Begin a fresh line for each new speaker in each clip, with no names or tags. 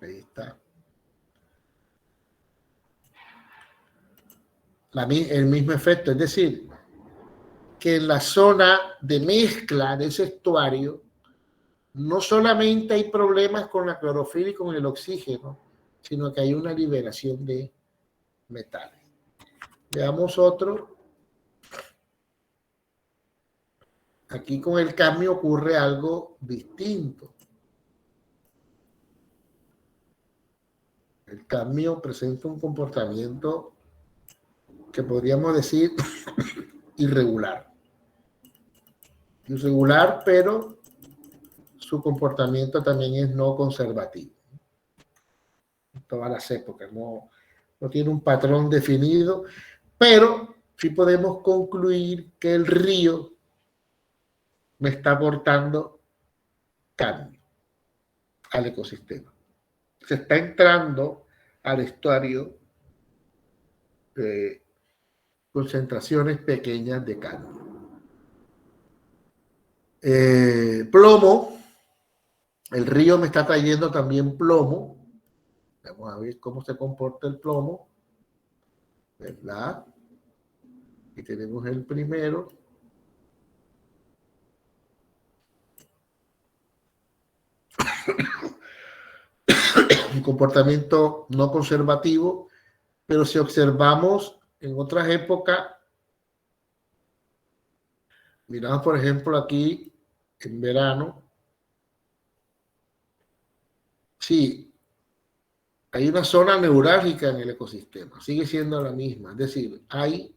Ahí está. El mismo efecto, es decir, que en la zona de mezcla de ese estuario no solamente hay problemas con la clorofila y con el oxígeno, sino que hay una liberación de metales. Veamos otro. Aquí con el cadmio ocurre algo distinto. El cadmio presenta un comportamiento que podríamos decir irregular. Irregular, pero su comportamiento también es no conservativo. En todas las épocas, no tiene un patrón definido, pero sí podemos concluir que el río me está aportando cambio al ecosistema. Se está entrando al estuario concentraciones pequeñas de cadmio. Plomo, el río me está trayendo también plomo. Vamos a ver cómo se comporta el plomo, ¿verdad? Aquí tenemos el primero. Un comportamiento no conservativo, pero si observamos en otras épocas, miramos por ejemplo aquí en verano, sí, hay una zona neurálgica en el ecosistema, sigue siendo la misma, es decir, hay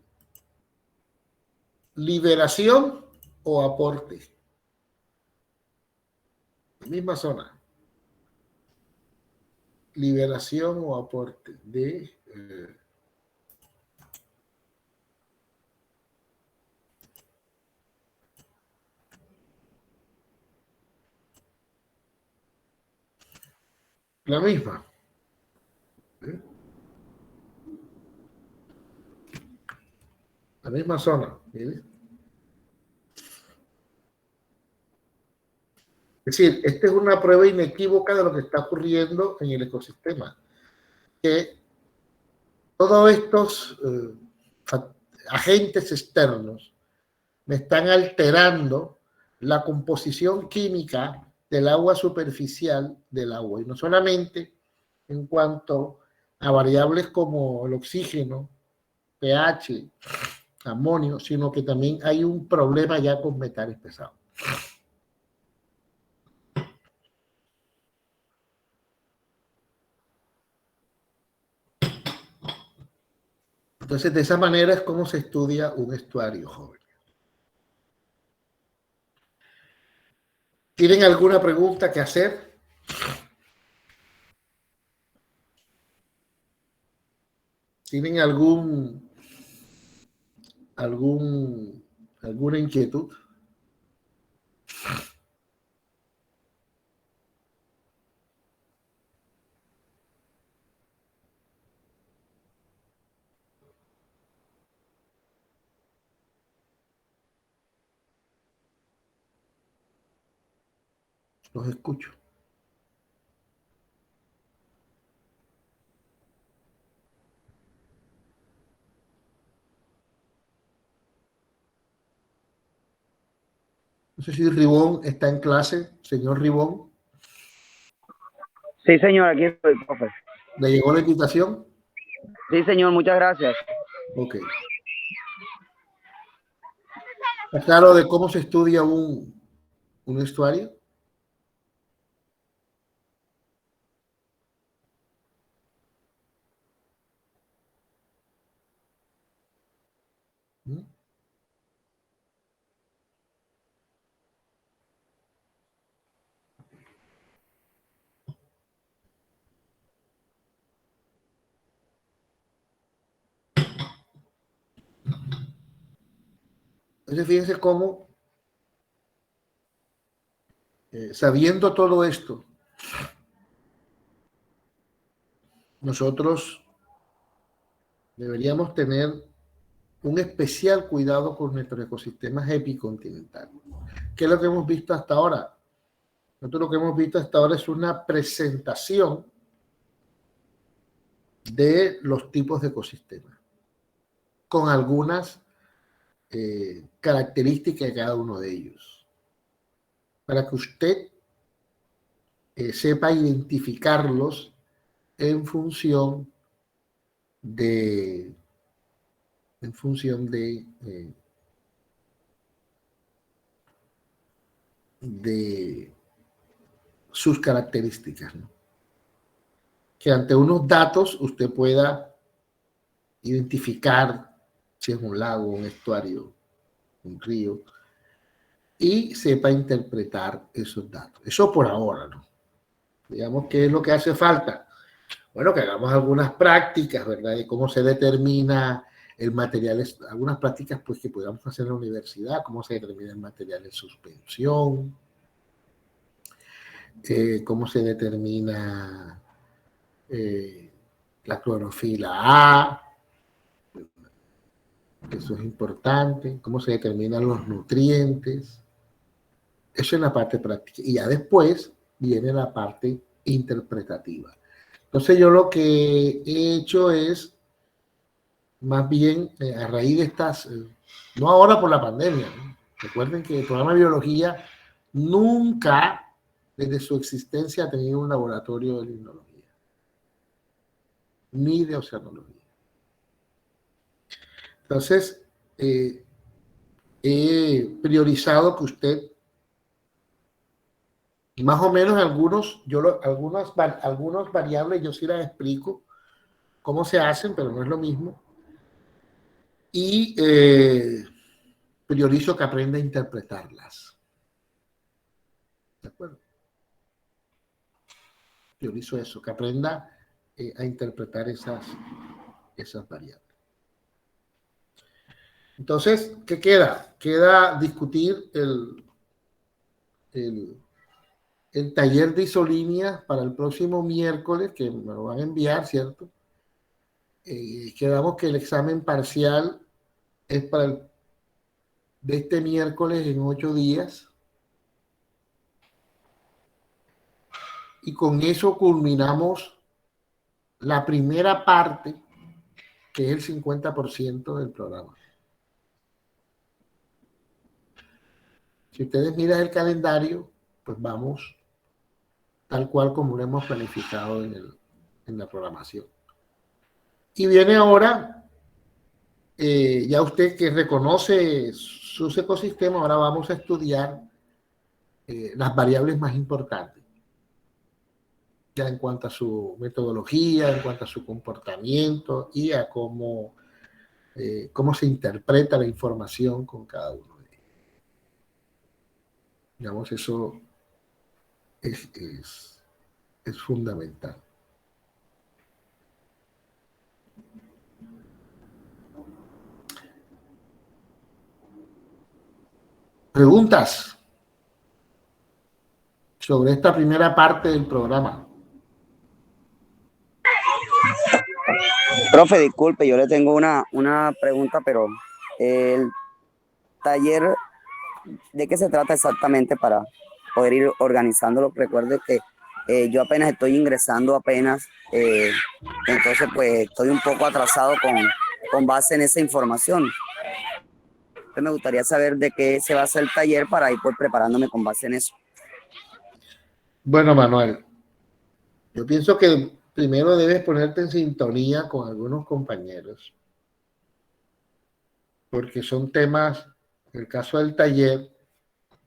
liberación o aporte. La misma zona. Liberación o aporte de la misma. La misma zona. ¿Sí? Es decir, esta es una prueba inequívoca de lo que está ocurriendo en el ecosistema. Que todos estos agentes externos me están alterando la composición química del agua superficial del agua. Y no solamente en cuanto a variables como el oxígeno, pH, amonio, sino que también hay un problema ya con metales pesados. Entonces, de esa manera es como se estudia un estuario, joven. ¿Tienen alguna pregunta que hacer? ¿Tienen alguna inquietud? Los escucho. No sé si Ribón está en clase, señor Ribón.
Sí, señor, aquí estoy, profe.
¿Le llegó la invitación?
Sí, señor, muchas gracias.
Ok. ¿Está claro de cómo se estudia un estuario? ¿Mm? Entonces, fíjense cómo, sabiendo todo esto, nosotros deberíamos tener un especial cuidado con nuestros ecosistemas epicontinentales. ¿Qué es lo que hemos visto hasta ahora? Nosotros lo que hemos visto hasta ahora es una presentación de los tipos de ecosistemas, con algunas características de cada uno de ellos, para que usted sepa identificarlos en función de, en función de sus características, ¿no? Que ante unos datos usted pueda identificar si es un lago, un estuario, un río, y sepa interpretar esos datos. Eso por ahora, ¿no? Digamos, ¿qué es lo que hace falta? Bueno, que hagamos algunas prácticas, ¿verdad? De cómo se determina el material, algunas prácticas pues que podamos hacer en la universidad, cómo se determina el material en suspensión, cómo se determina la clorofila A, eso es importante, cómo se determinan los nutrientes, eso es la parte práctica. Y ya después viene la parte interpretativa. Entonces yo lo que he hecho es, más bien, a raíz de estas, no ahora por la pandemia, ¿no? Recuerden que el programa de biología nunca, desde su existencia, ha tenido un laboratorio de limnología, ni de oceanología. Entonces, he priorizado que usted, más o menos algunas variables yo sí las explico cómo se hacen, pero no es lo mismo. Y priorizo que aprenda a interpretarlas. ¿De acuerdo? Priorizo eso, que aprenda a interpretar esas variables. Entonces, ¿qué queda? Queda discutir el taller de isolínea para el próximo miércoles, que me lo van a enviar, ¿cierto? Quedamos que el examen parcial es de este miércoles en 8 días. Y con eso culminamos la primera parte, que es el 50% del programa. Si ustedes miran el calendario, pues vamos tal cual como lo hemos planificado en la programación. Y viene ahora, ya usted que reconoce sus ecosistemas, ahora vamos a estudiar las variables más importantes, ya en cuanto a su metodología, en cuanto a su comportamiento y a cómo se interpreta la información con cada uno de ellos. Digamos, eso es fundamental. ¿Preguntas sobre esta primera parte del programa?
Profe, disculpe, yo le tengo una pregunta, pero el taller, ¿de qué se trata exactamente para poder ir organizándolo? Recuerde que yo apenas estoy ingresando entonces pues estoy un poco atrasado con base en esa información. Entonces, me gustaría saber de qué se va a hacer el taller para ir pues preparándome con base en eso.
Bueno, Manuel, yo pienso que primero debes ponerte en sintonía con algunos compañeros, porque son temas, en el caso del taller,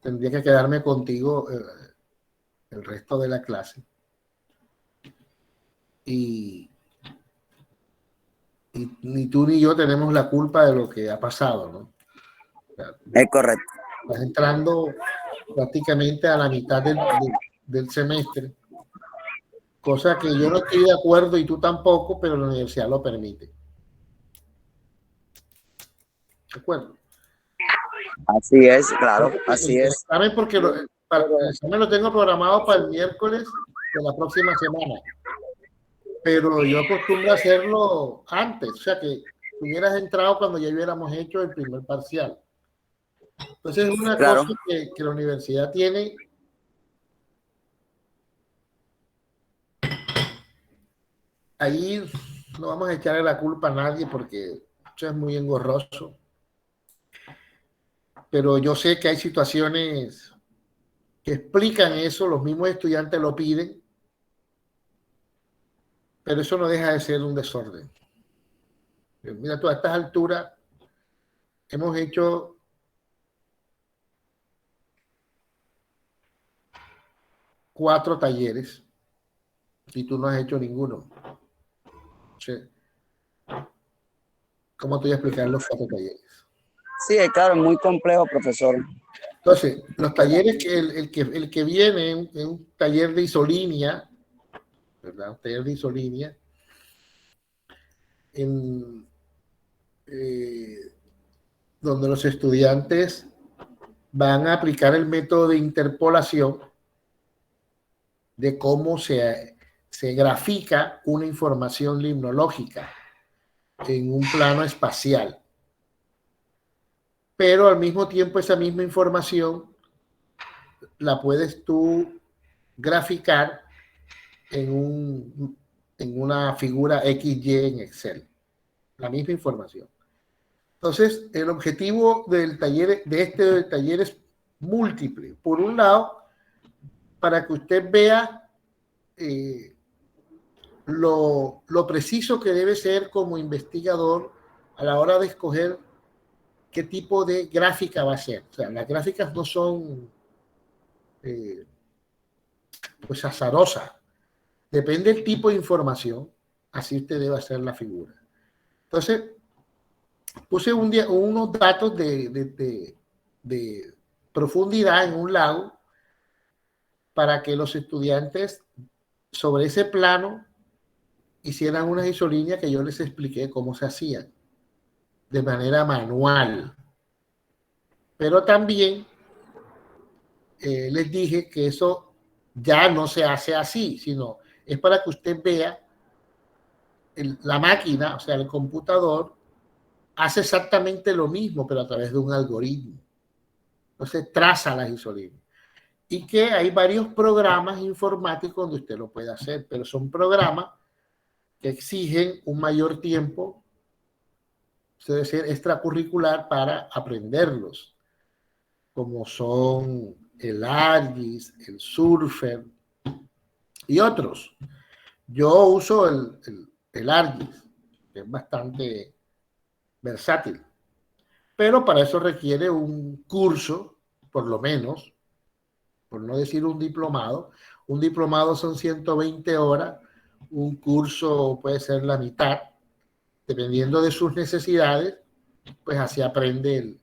tendría que quedarme contigo el resto de la clase. Y ni tú ni yo tenemos la culpa de lo que ha pasado, ¿no? O sea,
Es correcto.
estás entrando prácticamente a la mitad del semestre, cosa que yo no estoy de acuerdo y tú tampoco, pero la universidad lo permite. ¿De acuerdo?
Así es, claro, así es.
¿Saben? Porque el examen lo tengo programado para el miércoles de la próxima semana, pero yo acostumbro a hacerlo antes, o sea que hubieras entrado cuando ya hubiéramos hecho el primer parcial. Entonces es una
Claro.
cosa que la universidad tiene ahí no vamos a echarle la culpa a nadie porque eso es muy engorroso. Pero yo sé que hay situaciones que explican eso, los mismos estudiantes lo piden, pero eso no deja de ser un desorden. Mira, tú a estas alturas hemos hecho 4 talleres y tú no has hecho ninguno. Sí. ¿Cómo te voy a explicar los 4 talleres?
Sí, claro, es muy complejo, profesor.
Entonces, los talleres, el que viene en un taller de isolínea, ¿verdad? Un taller de isolínea, en, eh, donde los estudiantes van a aplicar el método de interpolación de cómo se grafica una información limnológica en un plano espacial. Pero al mismo tiempo esa misma información la puedes tú graficar en una figura XY en Excel. La misma información. Entonces, el objetivo del taller, de este taller es múltiple. Por un lado, para que usted vea lo preciso que debe ser como investigador a la hora de escoger qué tipo de gráfica va a ser. O sea, las gráficas no son pues azarosas. Depende del tipo de información, así usted debe hacer la figura. Entonces, puse unos datos de profundidad en un lago para que los estudiantes sobre ese plano hicieran unas isolíneas que yo les expliqué cómo se hacían de manera manual. Pero también les dije que eso ya no se hace así, sino es para que usted vea la máquina, o sea, el computador, hace exactamente lo mismo, pero a través de un algoritmo. Entonces traza las isolineas. Y que hay varios programas informáticos donde usted lo puede hacer, pero son programas que exigen un mayor tiempo, debe ser extracurricular para aprenderlos, como son el ARGIS, el Surfer y otros. Yo uso el ARGIS, que es bastante versátil, pero para eso requiere un curso, por lo menos, por no decir un diplomado. Un diplomado son 120 horas, un curso puede ser la mitad, dependiendo de sus necesidades, pues así aprende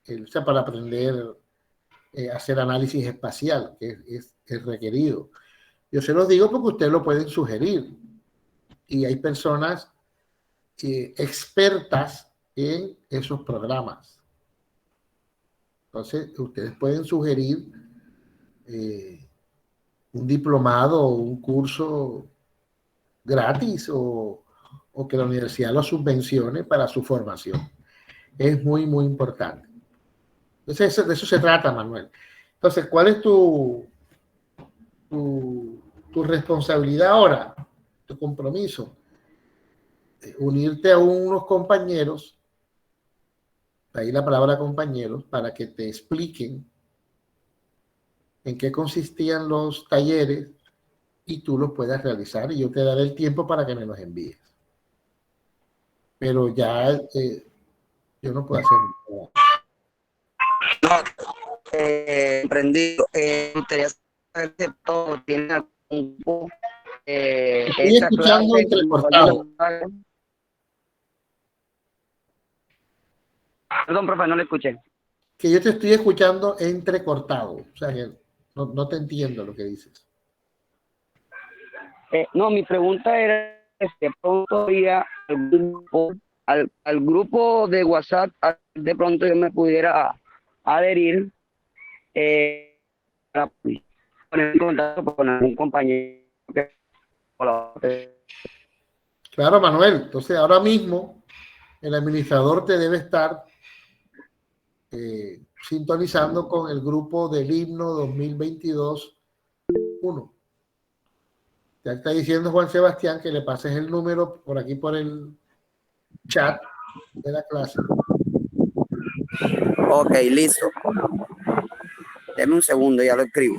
o sea, para aprender hacer análisis espacial, que es requerido. Yo se los digo porque ustedes lo pueden sugerir y hay personas expertas en esos programas. Entonces, ustedes pueden sugerir un diplomado o un curso gratis o que la universidad lo subvencione para su formación. Es muy, muy importante. Entonces, de eso se trata, Manuel. Entonces, ¿cuál es tu responsabilidad ahora? Tu compromiso. Unirte a unos compañeros, ahí la palabra compañeros, para que te expliquen en qué consistían los talleres y tú los puedas realizar y yo te daré el tiempo para que me los envíes. Pero ya yo no puedo hacer nada.
No, comprendido. Me gustaría saber si todo tiene algún grupo,
Estoy
esa
escuchando
clase.
entrecortado.
Perdón, profe, no le escuché.
Que yo te estoy escuchando entrecortado. O sea que no te entiendo lo que dices.
No, mi pregunta era de pronto había al grupo de WhatsApp, de pronto yo me pudiera adherir para poner en contacto con algún compañero que
Claro, Manuel. Entonces, ahora mismo el administrador te debe estar sintonizando con el grupo del himno 2022-1. Ya está diciendo Juan Sebastián que le pases el número por aquí por el chat de la clase.
Ok, listo. Deme un segundo, ya lo escribo.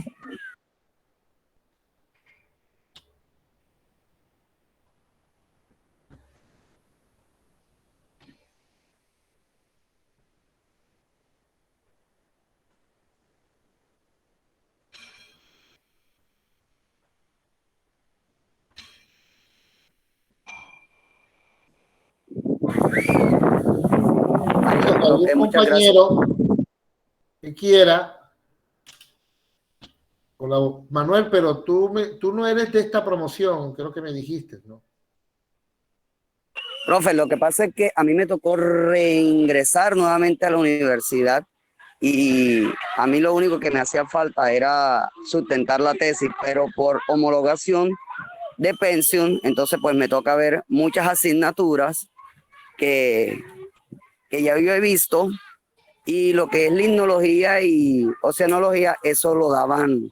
Algún
Ok, muchas gracias.
compañero que quiera, Manuel, pero tú no eres de esta promoción, creo que me dijiste, ¿no?
Profe, lo que pasa es que a mí me tocó reingresar nuevamente a la universidad y a mí lo único que me hacía falta era sustentar la tesis, pero por homologación de pensión, entonces pues me toca ver muchas asignaturas que, que ya yo he visto y lo que es limnología y oceanología, eso lo daban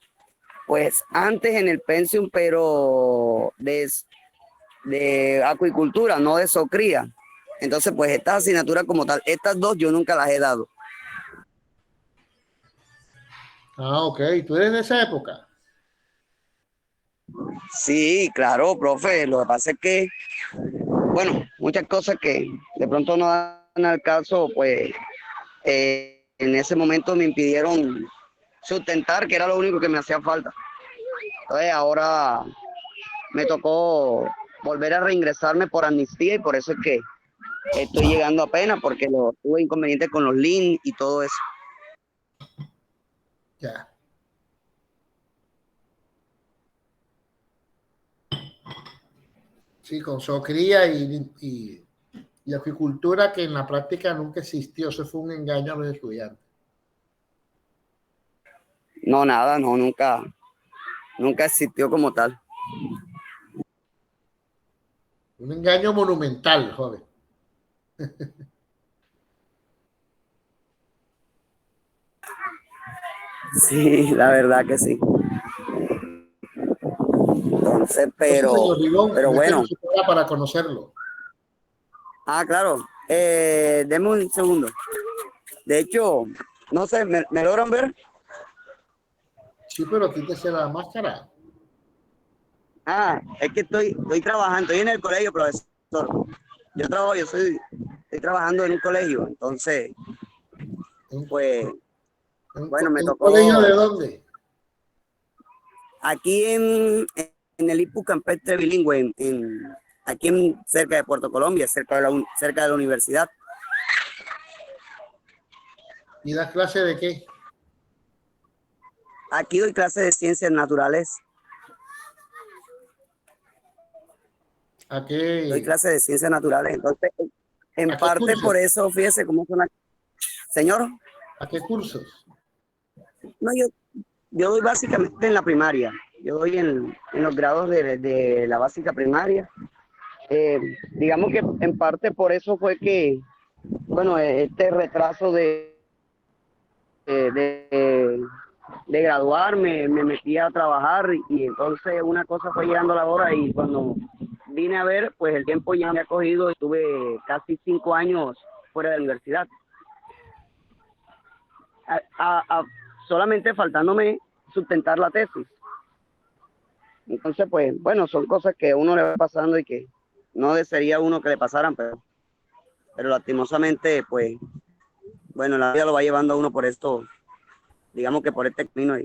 pues antes en el pensión, pero de acuicultura, no de zoocría. Entonces, pues estas asignaturas como tal, estas dos yo nunca las he dado.
Ah, ok, tú eres de esa época.
Sí, claro, profe, lo que pasa es que, bueno, muchas cosas que de pronto no dan al caso, pues en ese momento me impidieron sustentar, que era lo único que me hacía falta. Entonces ahora me tocó volver a reingresarme por amnistía y por eso es que estoy llegando apenas porque tuve inconvenientes con los links y todo eso.
Ya. Sí, con zoocría y acuicultura que en la práctica nunca existió. Eso fue un engaño a los estudiantes.
No, nada, no, nunca existió como tal.
Un engaño monumental, joven.
Sí, la verdad que sí. Entonces,
Entonces, señor Ribón,
pero bueno.
méteme su cara para conocerlo.
Ah, claro. Deme un segundo. De hecho, no sé, ¿me logran ver?
Sí, pero quítese la máscara.
Ah, es que estoy trabajando, estoy en el colegio, profesor. Estoy trabajando en un colegio, entonces,
¿En,
pues, bueno, me
en un colegio de
tocó
dónde?
aquí en el IPU Campestre Bilingüe, aquí cerca de Puerto Colombia, cerca de la universidad.
¿Y das clase de qué?
Aquí doy clases de ciencias naturales.
¿A
Doy
qué,
clases de ciencias naturales, entonces, en
a qué
parte
cursos?
por eso, fíjese cómo son las... Señor,
¿A qué cursos?
no, yo doy básicamente en la primaria. Yo doy en los grados de la básica primaria. Digamos que en parte por eso fue que, bueno, este retraso de, de, de graduarme, me metí a trabajar y entonces una cosa fue llegando a la hora y cuando vine a ver, pues el tiempo ya me ha cogido, estuve casi 5 años fuera de la universidad. A, solamente faltándome sustentar la tesis. Entonces, pues, bueno, son cosas que a uno le va pasando y que no desearía uno que le pasaran, pero lastimosamente, pues, bueno, la vida lo va llevando a uno por esto, digamos que por este camino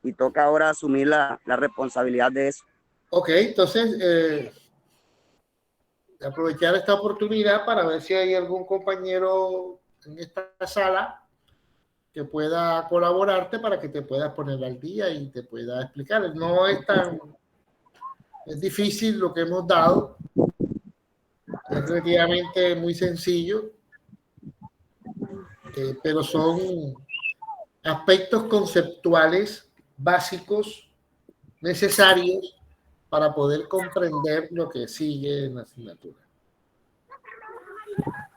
y toca ahora asumir la responsabilidad de eso.
Ok, entonces, aprovechar esta oportunidad para ver si hay algún compañero en esta sala que pueda colaborarte para que te puedas poner al día y te pueda explicar. No es es difícil lo que hemos dado, es relativamente muy sencillo, pero son aspectos conceptuales básicos necesarios para poder comprender lo que sigue en la asignatura.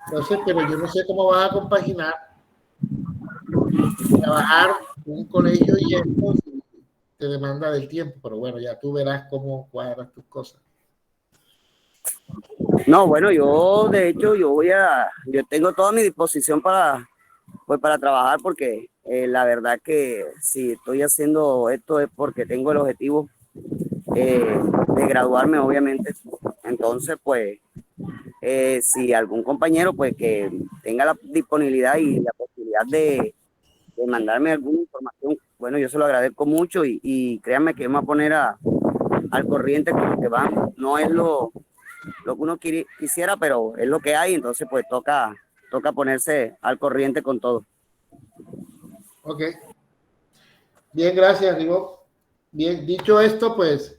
Entonces, pero yo no sé cómo vas a compaginar trabajar en un colegio y esto, te demanda del tiempo, pero bueno, ya tú verás cómo cuadras tus cosas.
No, bueno, yo de hecho yo tengo toda mi disposición para trabajar porque la verdad que si estoy haciendo esto es porque tengo el objetivo de graduarme, obviamente. Entonces, pues, si algún compañero, pues, que tenga la disponibilidad y la posibilidad de mandarme alguna información, bueno, yo se lo agradezco mucho y créanme que me voy a poner al corriente con lo que van. No es lo que uno quisiera, pero es lo que hay, entonces pues toca ponerse al corriente con todo.
Ok. Bien, gracias, Rigo. Bien, dicho esto, pues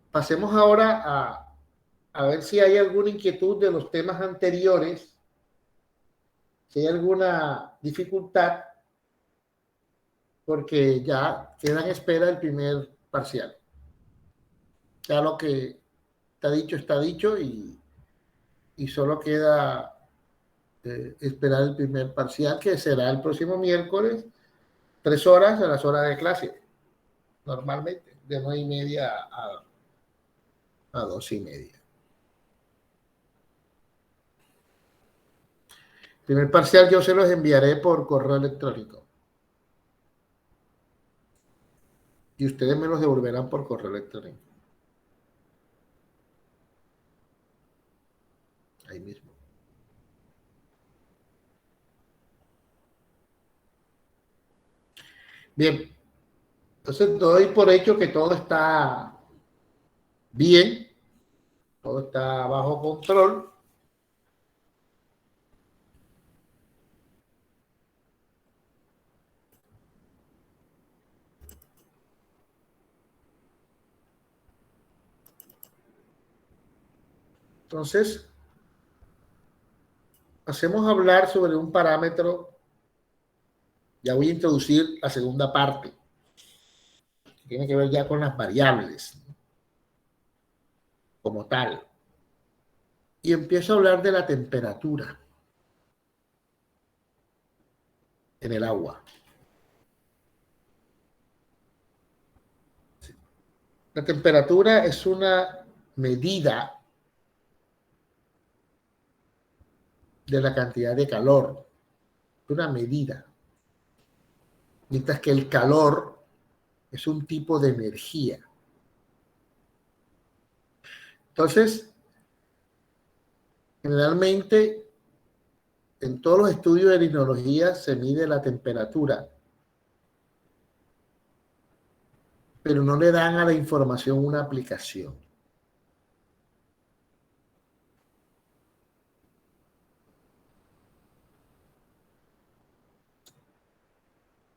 pasemos ahora a ver si hay alguna inquietud de los temas anteriores, si hay alguna dificultad, porque ya queda en espera el primer parcial. Ya lo que está dicho y solo queda esperar el primer parcial, que será el próximo miércoles, 3 horas a las horas de clase, normalmente, de 9:30 a 2:30. El primer parcial yo se los enviaré por correo electrónico y ustedes me los devolverán por correo electrónico. Ahí mismo. Bien, entonces doy por hecho que todo está bien, todo está bajo control. Entonces, hacemos hablar sobre un parámetro. Ya voy a introducir la segunda parte, que tiene que ver ya con las variables como tal. Y empiezo a hablar de la temperatura en el agua. La temperatura es una medida de la cantidad de calor, una medida, mientras que el calor es un tipo de energía. Entonces, generalmente, en todos los estudios de limnología se mide la temperatura, pero no le dan a la información una aplicación.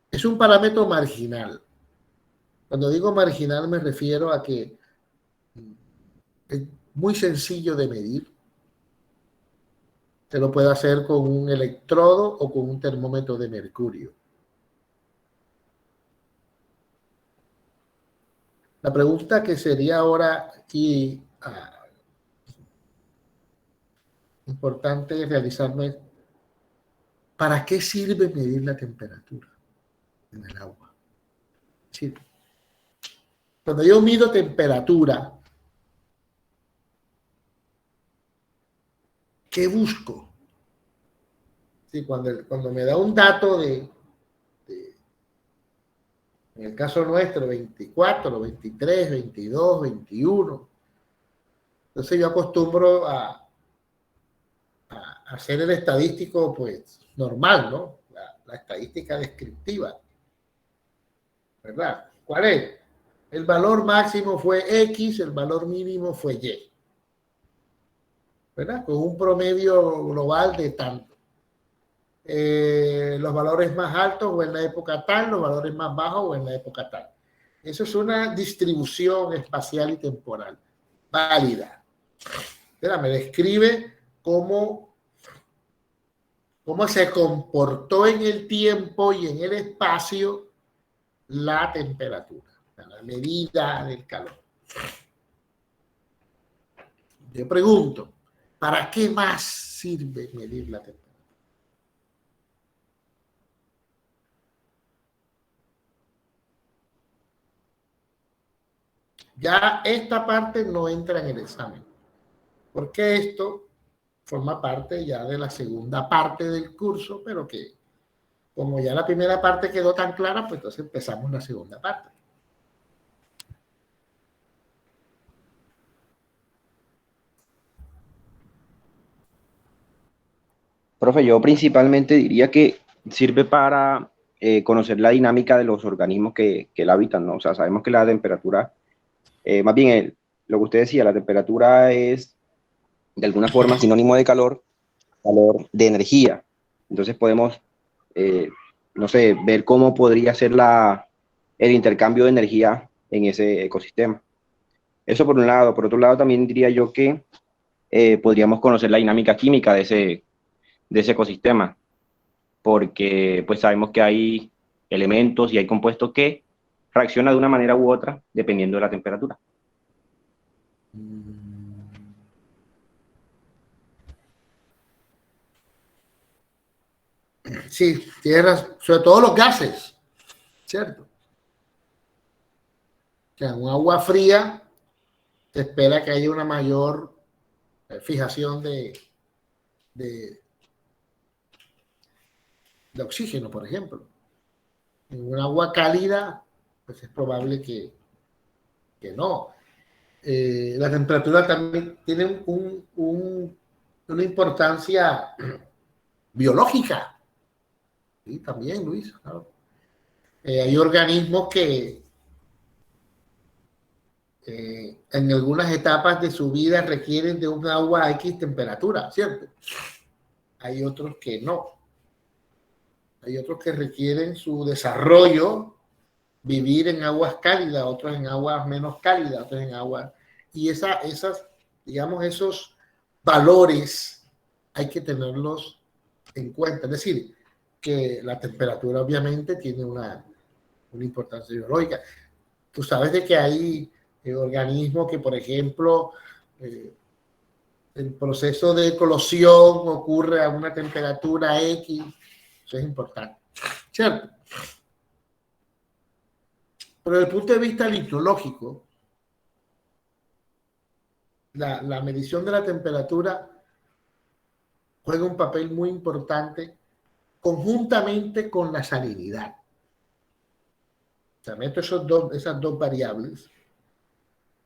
Es un parámetro marginal. Cuando digo marginal me refiero a que es muy sencillo de medir. Se lo puede hacer con un electrodo o con un termómetro de mercurio. La pregunta que sería ahora aquí importante realizarme: ¿para qué sirve medir la temperatura en el agua? Sí. Cuando yo mido temperatura, ¿qué busco? Sí, cuando me da un dato en el caso nuestro, 24, 23, 22, 21, entonces yo acostumbro a hacer el estadístico, pues, normal, ¿no? La estadística descriptiva, ¿verdad? ¿Cuál es? El valor máximo fue X, el valor mínimo fue Y, ¿verdad? Con un promedio global de tanto. Los valores más altos o en la época tal, los valores más bajos o en la época tal. Eso es una distribución espacial y temporal válida. Me describe cómo se comportó en el tiempo y en el espacio la temperatura, la medida del calor. Yo pregunto, ¿para qué más sirve medir la temperatura? Ya esta parte no entra en el examen, porque esto forma parte ya de la segunda parte del curso, pero que como ya la primera parte quedó tan clara, pues entonces empezamos la segunda parte.
Profe, yo principalmente diría que sirve para conocer la dinámica de los organismos que la habitan, ¿no? O sea, sabemos que la temperatura, más bien lo que usted decía, la temperatura es de alguna forma sinónimo de calor, calor de energía. Entonces podemos, eh, no sé, ver cómo podría ser el intercambio de energía en ese ecosistema. Eso por un lado. Por otro lado, también diría yo que podríamos conocer la dinámica química de ese ecosistema, porque pues sabemos que hay elementos y hay compuestos que reaccionan de una manera u otra dependiendo de la temperatura.
Sí, tierras, sobre todo los gases, ¿cierto? O sea, en un agua fría se espera que haya una mayor fijación de, de oxígeno, por ejemplo. En un agua cálida, pues es probable que no. La temperatura también tiene una importancia biológica. Sí, también, Luis, claro. Hay organismos que en algunas etapas de su vida requieren de un agua a X temperatura, ¿cierto? Hay otros que no. Hay otros que requieren su desarrollo vivir en aguas cálidas, otros en aguas menos cálidas, otros en aguas... Y digamos, esos valores hay que tenerlos en cuenta. Es decir, que la temperatura obviamente tiene una importancia biológica. Tú sabes de que hay organismos que, por ejemplo, el proceso de eclosión ocurre a una temperatura X. Eso es importante, ¿cierto? Pero desde el punto de vista litológico, la medición de la temperatura juega un papel muy importante conjuntamente con la salinidad. O sea, meto esas dos variables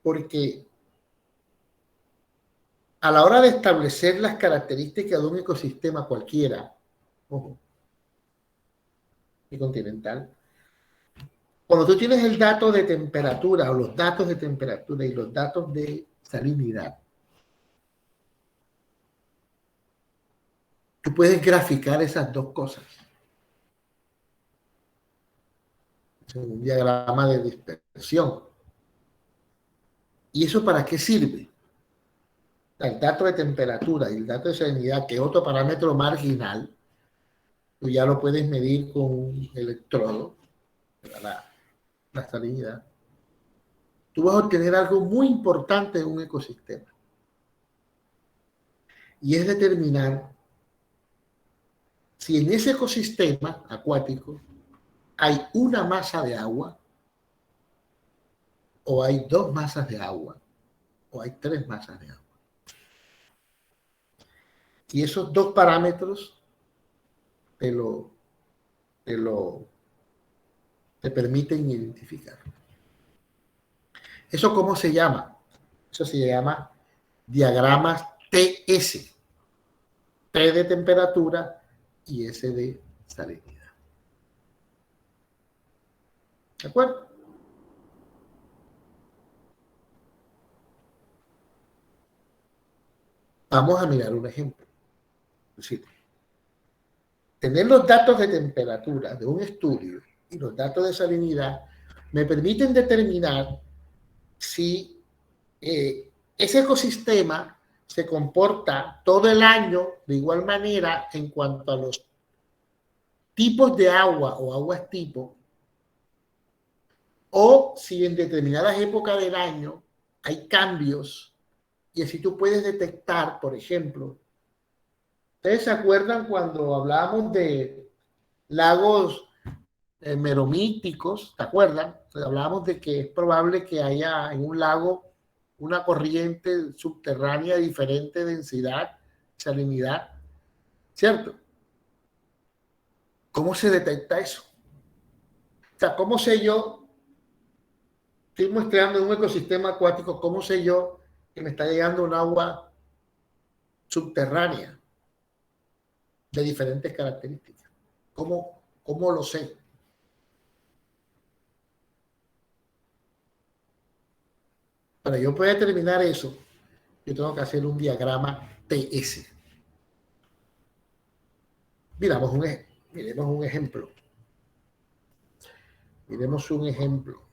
porque a la hora de establecer las características de un ecosistema cualquiera, ojo, y continental, cuando tú tienes el dato de temperatura o los datos de temperatura y los datos de salinidad, tú puedes graficar esas dos cosas en un diagrama de dispersión. ¿Y eso para qué sirve? El dato de temperatura y el dato de salinidad, que es otro parámetro marginal, tú ya lo puedes medir con un electrodo, la salinidad. Tú vas a obtener algo muy importante en un ecosistema. Y es determinar si en ese ecosistema acuático hay una masa de agua, o hay dos masas de agua, o hay tres masas de agua. Y esos dos parámetros te permiten identificar. ¿Eso cómo se llama? Eso se llama diagramas TS. T de temperatura y S de salinidad. ¿De acuerdo? Vamos a mirar un ejemplo. Es decir, tener los datos de temperatura de un estudio y los datos de salinidad me permiten determinar si ese ecosistema se comporta todo el año de igual manera en cuanto a los tipos de agua o aguas tipo, o si en determinadas épocas del año hay cambios y así tú puedes detectar, por ejemplo, ¿ustedes se acuerdan cuando hablábamos de lagos meromíticos? ¿Te acuerdan? Hablamos de que es probable que haya en un lago una corriente subterránea de diferente densidad, salinidad, ¿cierto? ¿Cómo se detecta eso? O sea, ¿cómo sé yo? Estoy muestreando en un ecosistema acuático, ¿cómo sé yo que me está llegando un agua subterránea de diferentes características? ¿Cómo lo sé? Para yo poder determinar eso, yo tengo que hacer un diagrama TS. Miramos un, miremos un ejemplo. Miremos un ejemplo.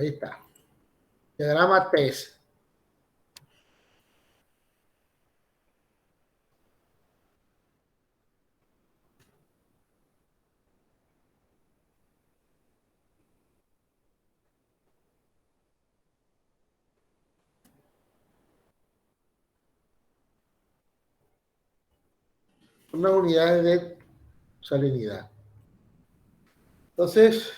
Ahí está. Diagrama TS. Unas unidades de salinidad. Entonces,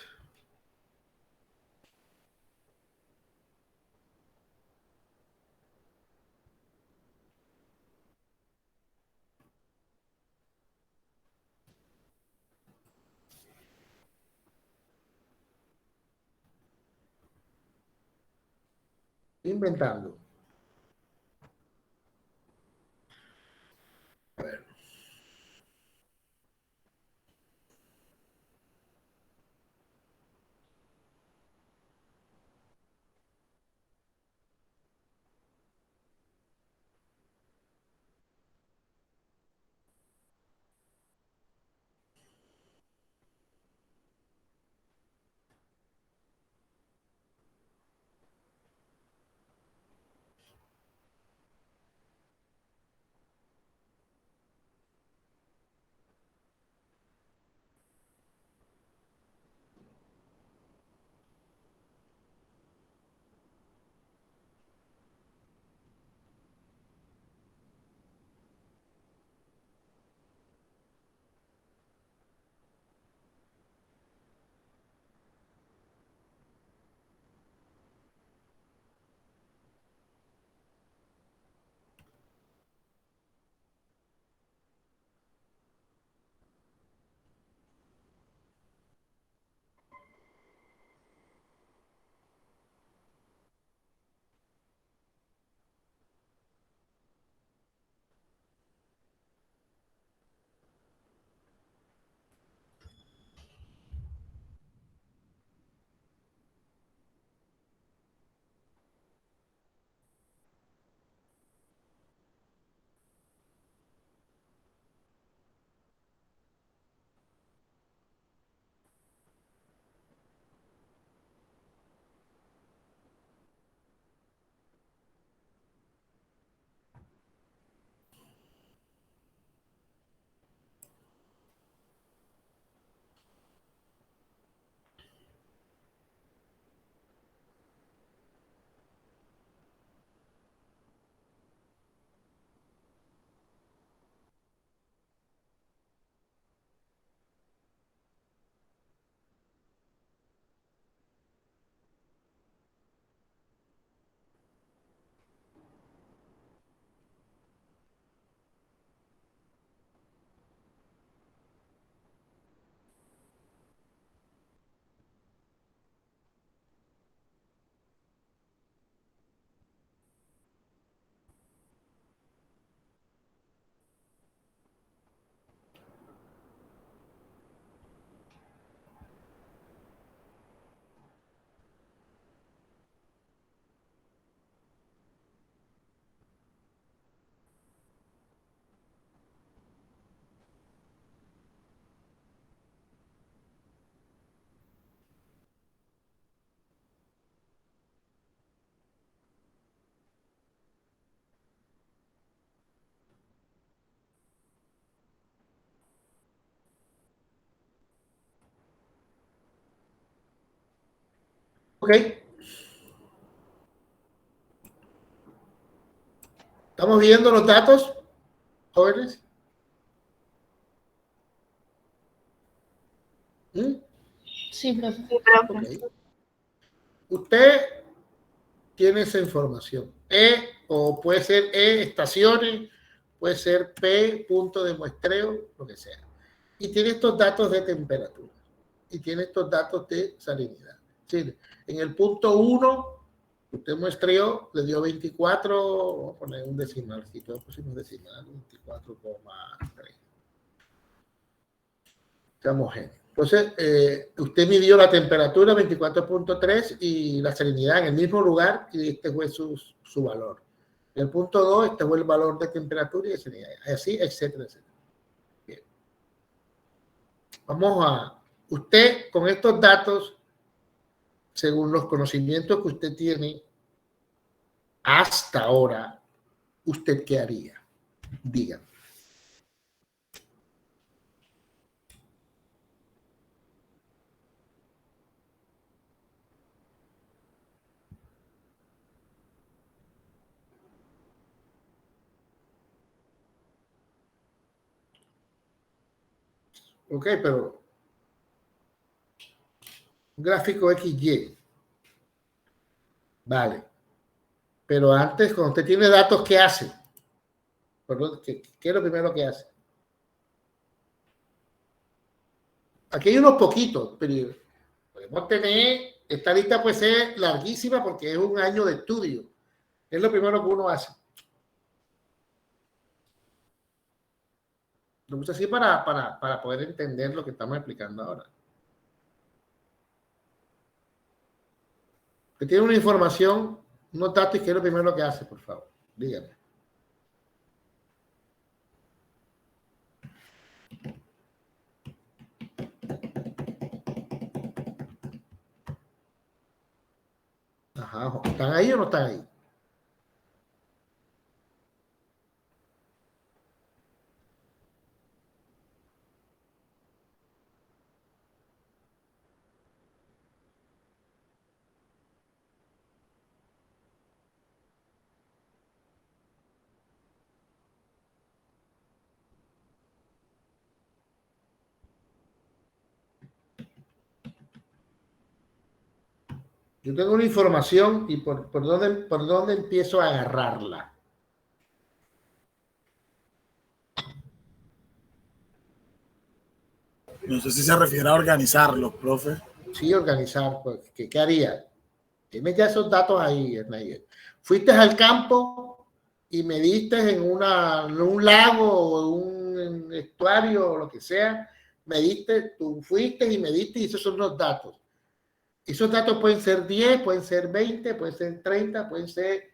inventando. A ver. Ok. ¿Estamos viendo los datos, jóvenes? ¿Mm?
Sí, profe.
Okay. Usted tiene esa información. O puede ser estaciones, puede ser P, punto de muestreo, lo que sea. Y tiene estos datos de temperatura. Y tiene estos datos de salinidad. Sí, en el punto 1, usted muestreó, le dio 24, vamos a poner un decimal, si todos pusimos decimal, 24,3. Homogéneo. Entonces, usted midió la temperatura 24,3 y la salinidad en el mismo lugar y este fue su valor. En el punto 2, este fue el valor de temperatura y de salinidad. Así, etcétera, etcétera. Bien. Vamos a... Usted, con estos datos, según los conocimientos que usted tiene hasta ahora, ¿usted qué haría? Dígame. Ok, pero un gráfico XY. Vale. Pero antes, cuando usted tiene datos, ¿qué hace? ¿Qué es lo primero que hace? Aquí hay unos poquitos, pero podemos tener, esta lista puede ser larguísima porque es un año de estudio. Es lo primero que uno hace. Lo puse así para poder entender lo que estamos explicando ahora. Que tiene una información, unos datos, y ¿qué es lo primero que hace, por favor? Dígame. Ajá, ¿están ahí o no están ahí? Yo tengo una información y por dónde empiezo a agarrarla.
No sé si se refiere a organizarlos, profe.
Sí, organizar, pues, ¿qué haría? Dime ya esos datos ahí, Ernesto. Fuiste al campo y mediste en un lago o un estuario o lo que sea, mediste, tú fuiste y mediste y esos son los datos. Esos datos pueden ser 10, pueden ser 20, pueden ser 30, pueden ser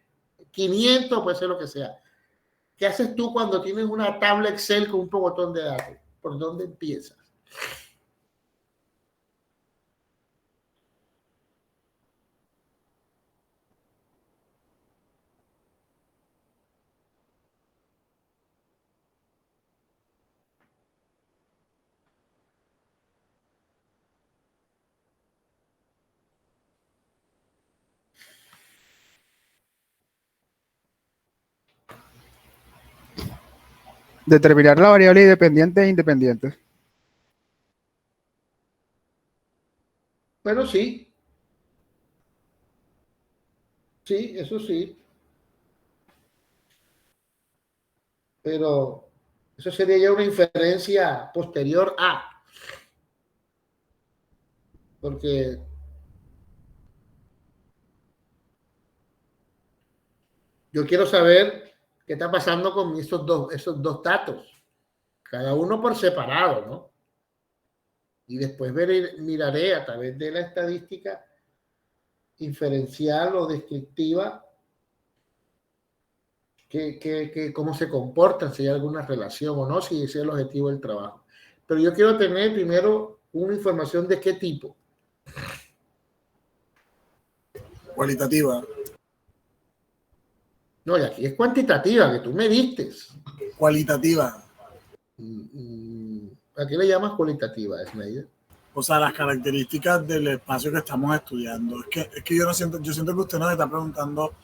500, puede ser lo que sea. ¿Qué haces tú cuando tienes una tabla Excel con un pocotón de datos? ¿Por dónde empiezas?
Determinar la variable independiente e independiente.
Bueno, sí. Sí, eso sí. Pero eso sería ya una inferencia posterior a. Porque yo quiero saber qué está pasando con esos dos datos. Cada uno por separado, ¿no? Y después miraré a través de la estadística inferencial o descriptiva cómo se comportan, si hay alguna relación o no, si ese es el objetivo del trabajo. Pero yo quiero tener primero una información de qué tipo.
Cualitativa.
No, y aquí es cuantitativa, que tú me vistes.
Cualitativa.
¿A qué le llamas cualitativa, Snyder?
O sea, las características del espacio que estamos estudiando. Es que yo siento que usted nos está preguntando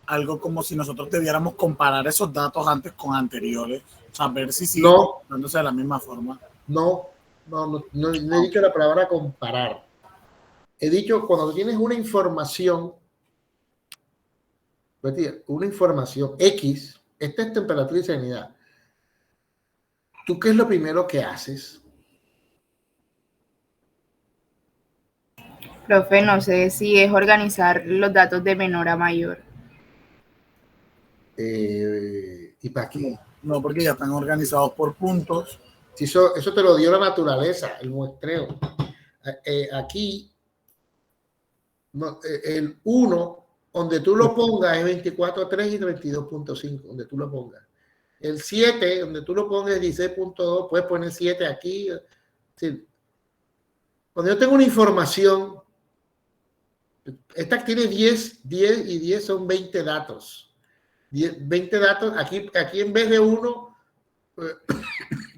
algo como si nosotros debiéramos comparar esos datos antes con anteriores, o sea, ver si siguen
No,
dándose de la misma forma.
no he dicho la palabra comparar. He dicho cuando tienes una información X, esta es temperatura y salinidad. ¿Tú qué es lo primero que haces?
Profe, no sé si es organizar los datos de menor a mayor.
¿Y para qué?
No, porque ya están organizados por puntos.
Si eso te lo dio la naturaleza, el muestreo. Aquí, no, el 1, donde tú lo pongas es 24.3 y 32.5, donde tú lo pongas. El 7, donde tú lo pongas es 16.2, puedes poner 7 aquí. Sí. Cuando yo tengo una información, esta tiene 10 y 10 son 20 datos. 20 datos, aquí en vez de 1,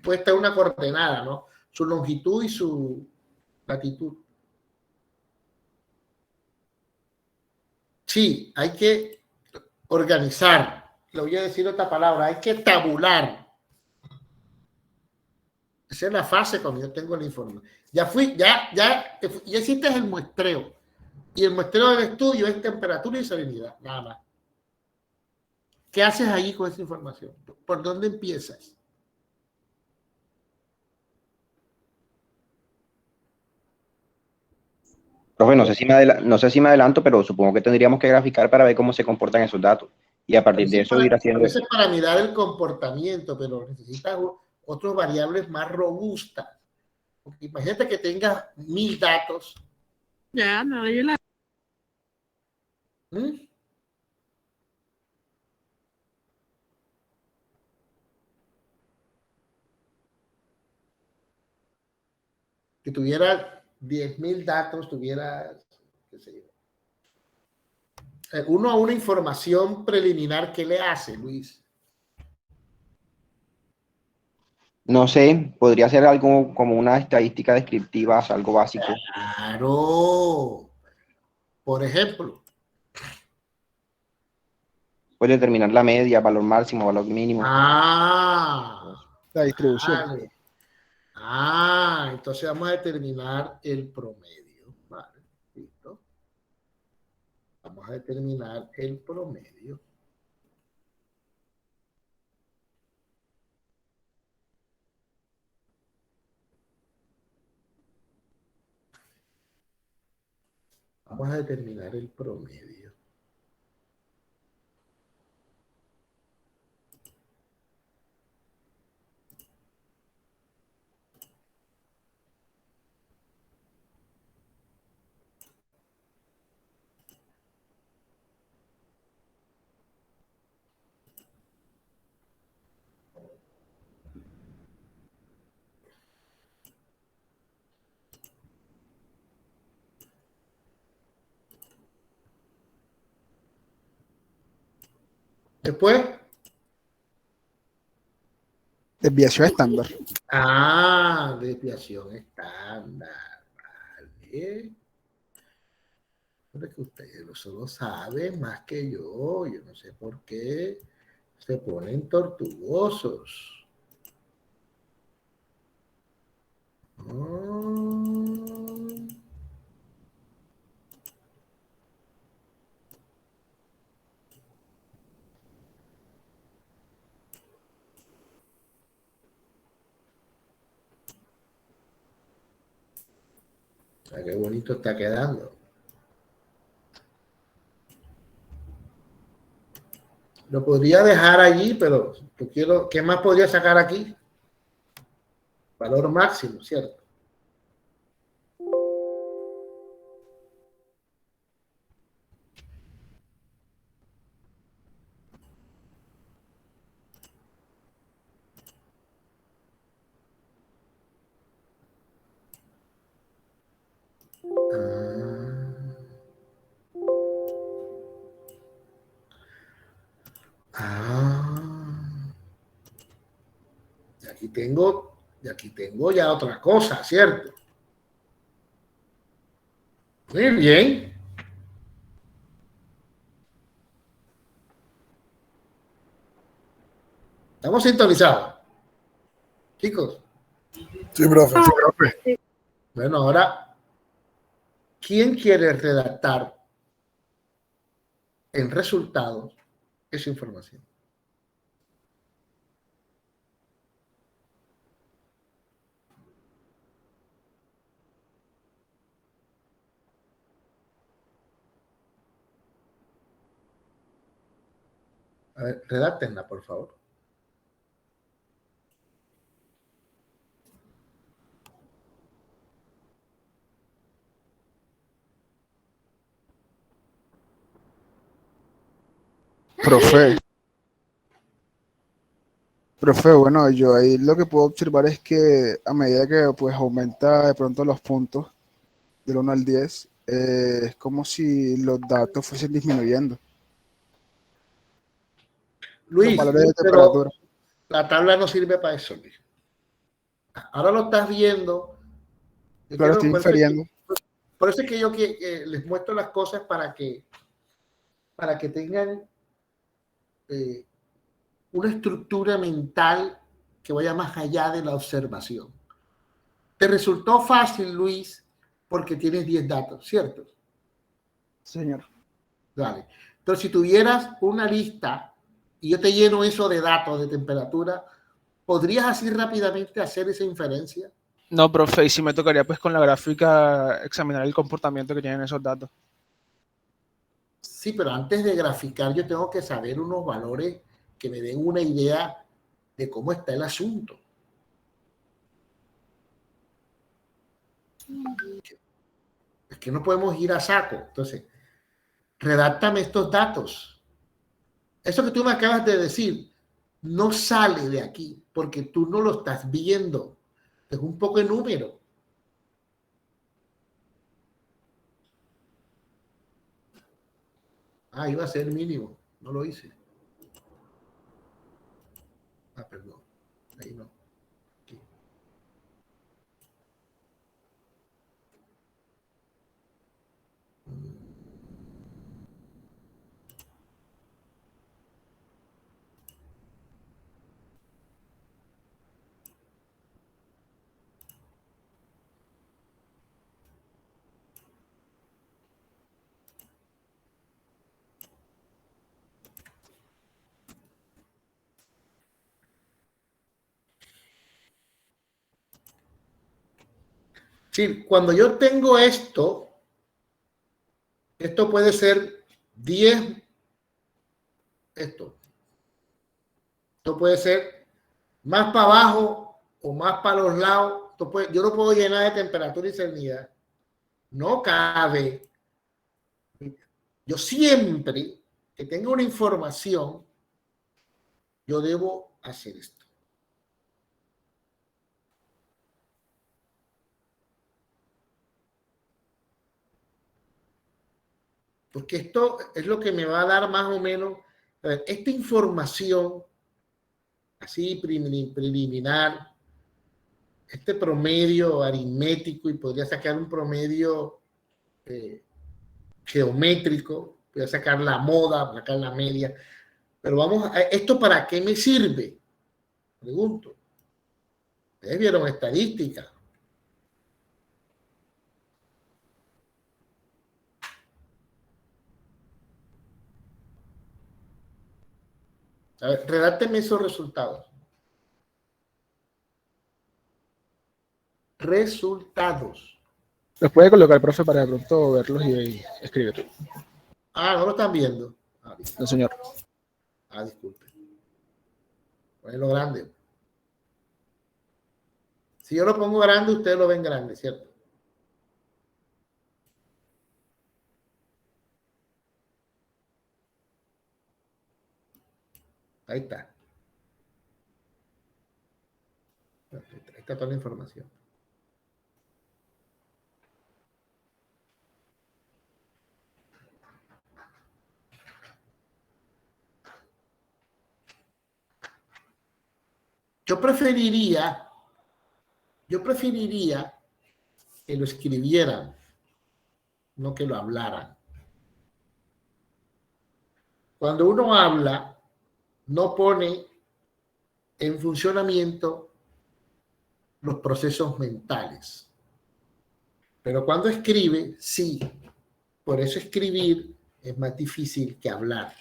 puede estar una coordenada, ¿no? Su longitud y su latitud. Sí, hay que organizar. Le voy a decir otra palabra, hay que tabular. Esa es la fase cuando yo tengo la información. Ya hiciste el muestreo. Y el muestreo del estudio es temperatura y salinidad, nada más. ¿Qué haces ahí con esa información? ¿Por dónde empiezas?
Profe, no sé si me adelanto, pero supongo que tendríamos que graficar para ver cómo se comportan esos datos. Y a partir de eso ir
A
haciendo...
veces para mirar el comportamiento, pero necesitas otras variables más robustas. Porque imagínate que tengas 1000 datos.
Ya, me doy la...
¿Mm? Que tuviera 10.000 datos, tuviera, qué sé yo. Uno a una información preliminar, ¿qué le hace, Luis?
No sé, podría ser algo como una estadística descriptiva, algo básico.
Claro. Por ejemplo.
Puede determinar la media, valor máximo, valor mínimo.
La distribución.
Vale. Entonces vamos a determinar el promedio. Vale, listo. Vamos a determinar el promedio. Vamos a determinar el promedio. Después,
Desviación estándar.
desviación estándar. Vale. Pero es que ustedes lo saben más que yo. Yo no sé por qué se ponen tortuosos. Qué bonito está quedando. Lo podría dejar allí, pero yo quiero, ¿qué más podría sacar aquí? Valor máximo, ¿cierto? Y aquí tengo ya otra cosa, ¿cierto? Muy bien. Estamos sintonizados. Chicos,
Sí, profe.
bueno, ahora, ¿quién quiere redactar en resultados esa información? A ver, redáctenla, por favor.
Profe, bueno, yo ahí lo que puedo observar es que a medida que pues aumenta de pronto los puntos del 1 al 10, es como si los datos fuesen disminuyendo, los
Luis,
valores de
pero
temperatura.
la tabla no sirve para eso, Luis. Ahora lo estás viendo. Yo
Claro,
quiero,
estoy infiriendo.
por eso es que yo les muestro las cosas para que tengan eh, una estructura mental que vaya más allá de la observación. Te resultó fácil, Luis, porque tienes 10 datos, ¿cierto?
Señor.
Vale. Entonces, si tuvieras una lista y yo te lleno eso de datos de temperatura, ¿podrías así rápidamente hacer esa inferencia?
No, profe, y sí me tocaría pues con la gráfica examinar el comportamiento que tienen esos datos.
Sí, pero antes de graficar yo tengo que saber unos valores que me den una idea de cómo está el asunto. Es que no podemos ir a saco. Entonces, redáctame estos datos. Eso que tú me acabas de decir no sale de aquí porque tú no lo estás viendo. Es un poco de número. Ah, iba a ser mínimo. No lo hice. Ah, perdón. Ahí no. Aquí. Sí, cuando yo tengo esto puede ser 10, esto puede ser más para abajo o más para los lados. Yo lo puedo llenar de temperatura y salinidad. No cabe. Yo siempre que tenga una información, yo debo hacer esto. Porque esto es lo que me va a dar más o menos, a ver, esta información así preliminar, este promedio aritmético, y podría sacar un promedio geométrico, voy a sacar la moda, sacar la media, pero vamos, ¿esto para qué me sirve? Pregunto. Ustedes vieron estadística. A ver, redáctenme esos resultados. Resultados.
Los puede colocar, profe, para de pronto verlos y escribirlos.
Ah, no lo están viendo. Ah,
No, señor.
disculpe. Ponelo grande. Si yo lo pongo grande, ustedes lo ven grande, ¿cierto? Ahí está. Ahí está toda la información. Yo preferiría que lo escribieran no que lo hablaran. Cuando uno habla, no pone en funcionamiento los procesos mentales. Pero cuando escribe, sí. Por eso escribir es más difícil que hablar.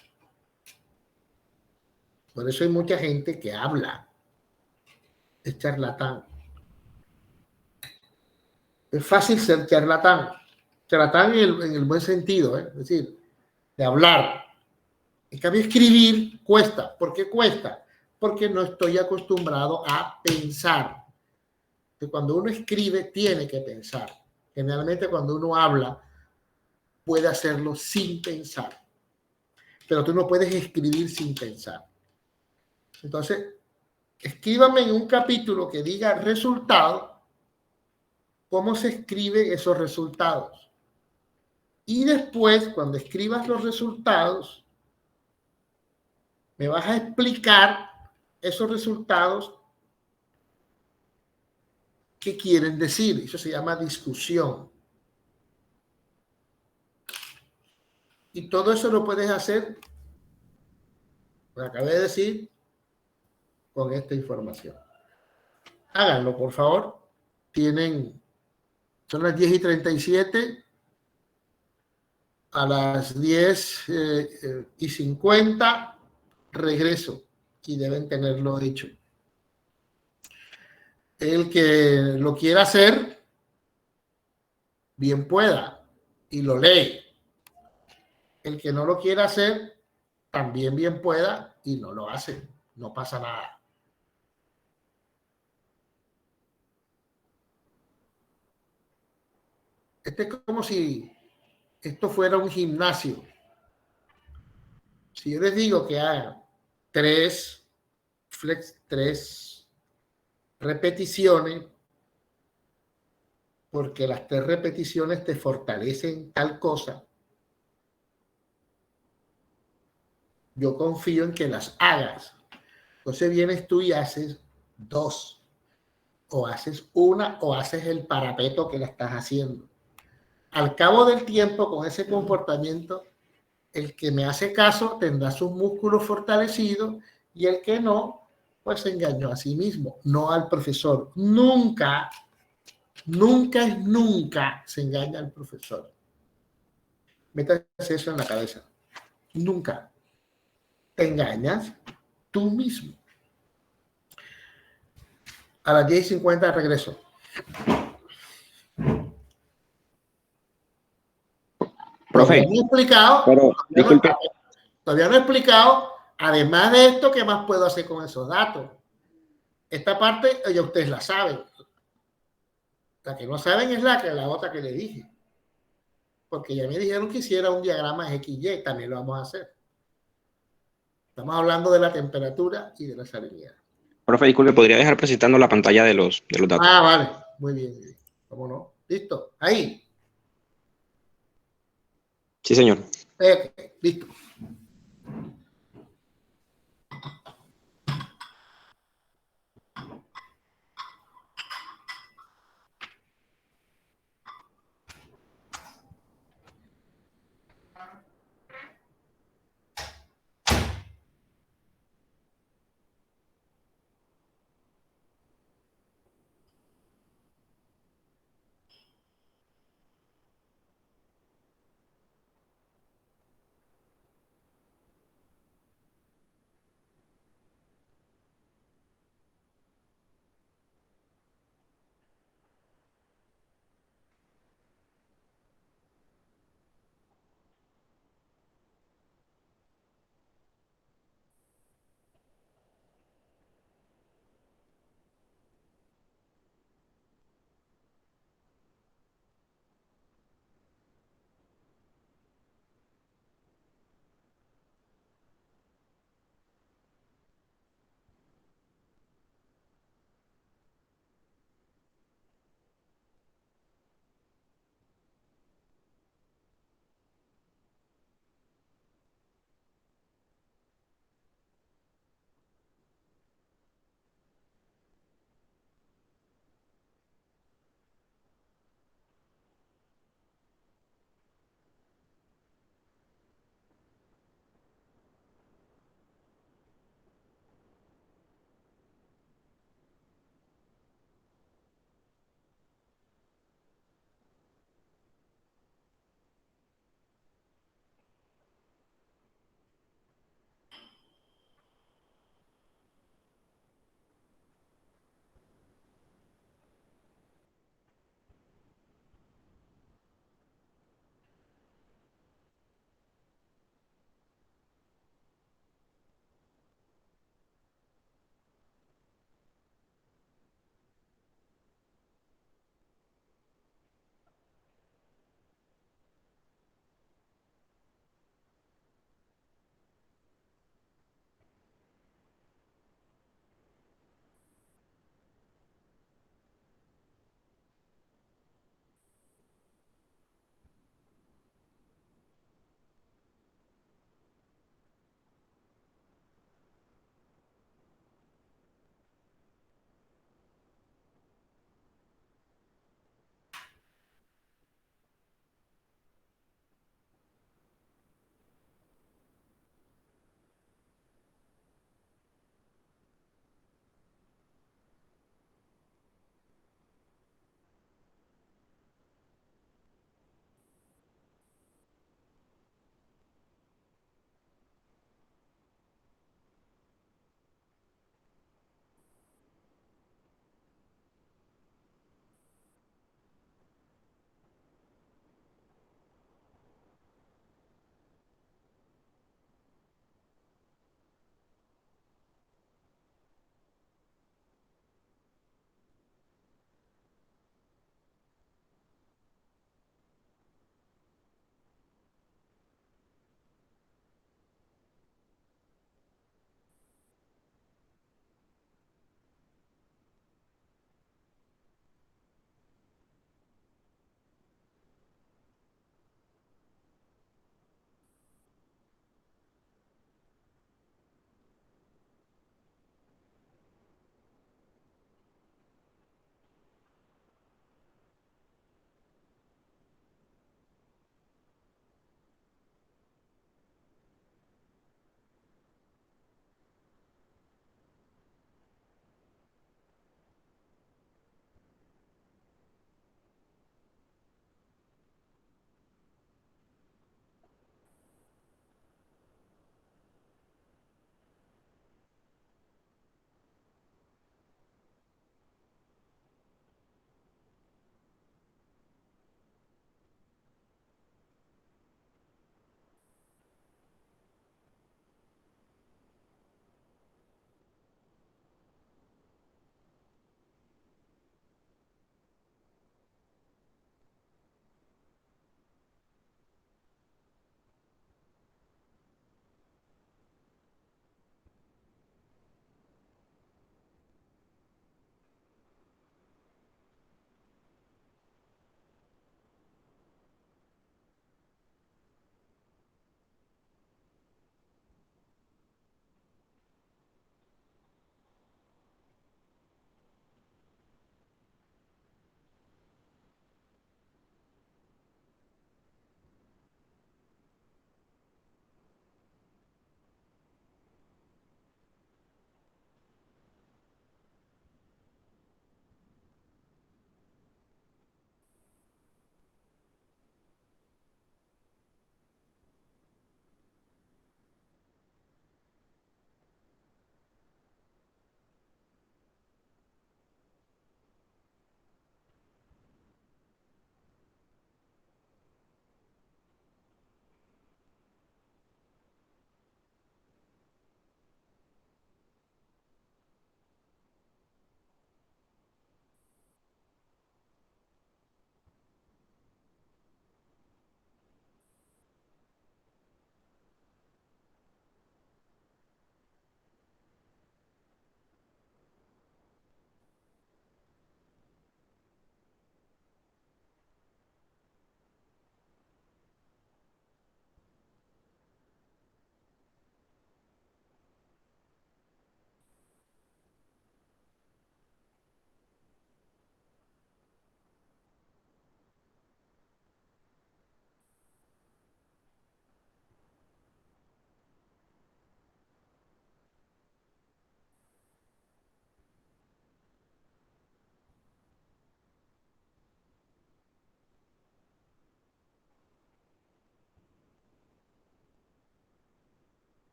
Por eso hay mucha gente que habla. Es charlatán. Es fácil ser charlatán. Charlatán en el buen sentido, ¿eh? Es decir, de hablar. En cambio, escribir cuesta. ¿Por qué cuesta? Porque no estoy acostumbrado a pensar. Que cuando uno escribe, tiene que pensar. Generalmente, cuando uno habla, puede hacerlo sin pensar. Pero tú no puedes escribir sin pensar. Entonces, escríbame en un capítulo que diga resultado, cómo se escriben esos resultados. Y después, cuando escribas los resultados, me vas a explicar esos resultados qué quieren decir. Eso se llama discusión. Y todo eso lo puedes hacer, lo acabé de decir, con esta información. Háganlo, por favor. Son las 10:37. A las 10:50 regreso y deben tenerlo hecho. El que lo quiera hacer, bien pueda y lo lee. El que no lo quiera hacer, también bien pueda y no lo hace. No pasa nada. Este es como si esto fuera un gimnasio. Si yo les digo que hagan tres repeticiones, porque las 3 repeticiones te fortalecen tal cosa, yo confío en que las hagas. Entonces vienes tú y haces 2, o haces 1, o haces el parapeto que la estás haciendo. Al cabo del tiempo, con ese comportamiento, el que me hace caso tendrá sus músculos fortalecidos y el que no, pues se engañó a sí mismo, no al profesor. Nunca se engaña al profesor. Métase eso en la cabeza. Nunca te engañas tú mismo. A las 10:50 regreso.
Profe,
Todavía no he explicado,
pero disculpe,
todavía no he explicado, además de esto, ¿qué más puedo hacer con esos datos? Esta parte ya ustedes la saben. La que no saben es la otra que le dije. Porque ya me dijeron que hiciera un diagrama XY, también lo vamos a hacer. Estamos hablando de la temperatura y de la salinidad.
profe, disculpe, ¿podría dejar presentando la pantalla de los datos?
Ah, vale. Muy bien, muy bien. ¿Cómo no? Listo. Ahí.
Sí, señor.
Listo.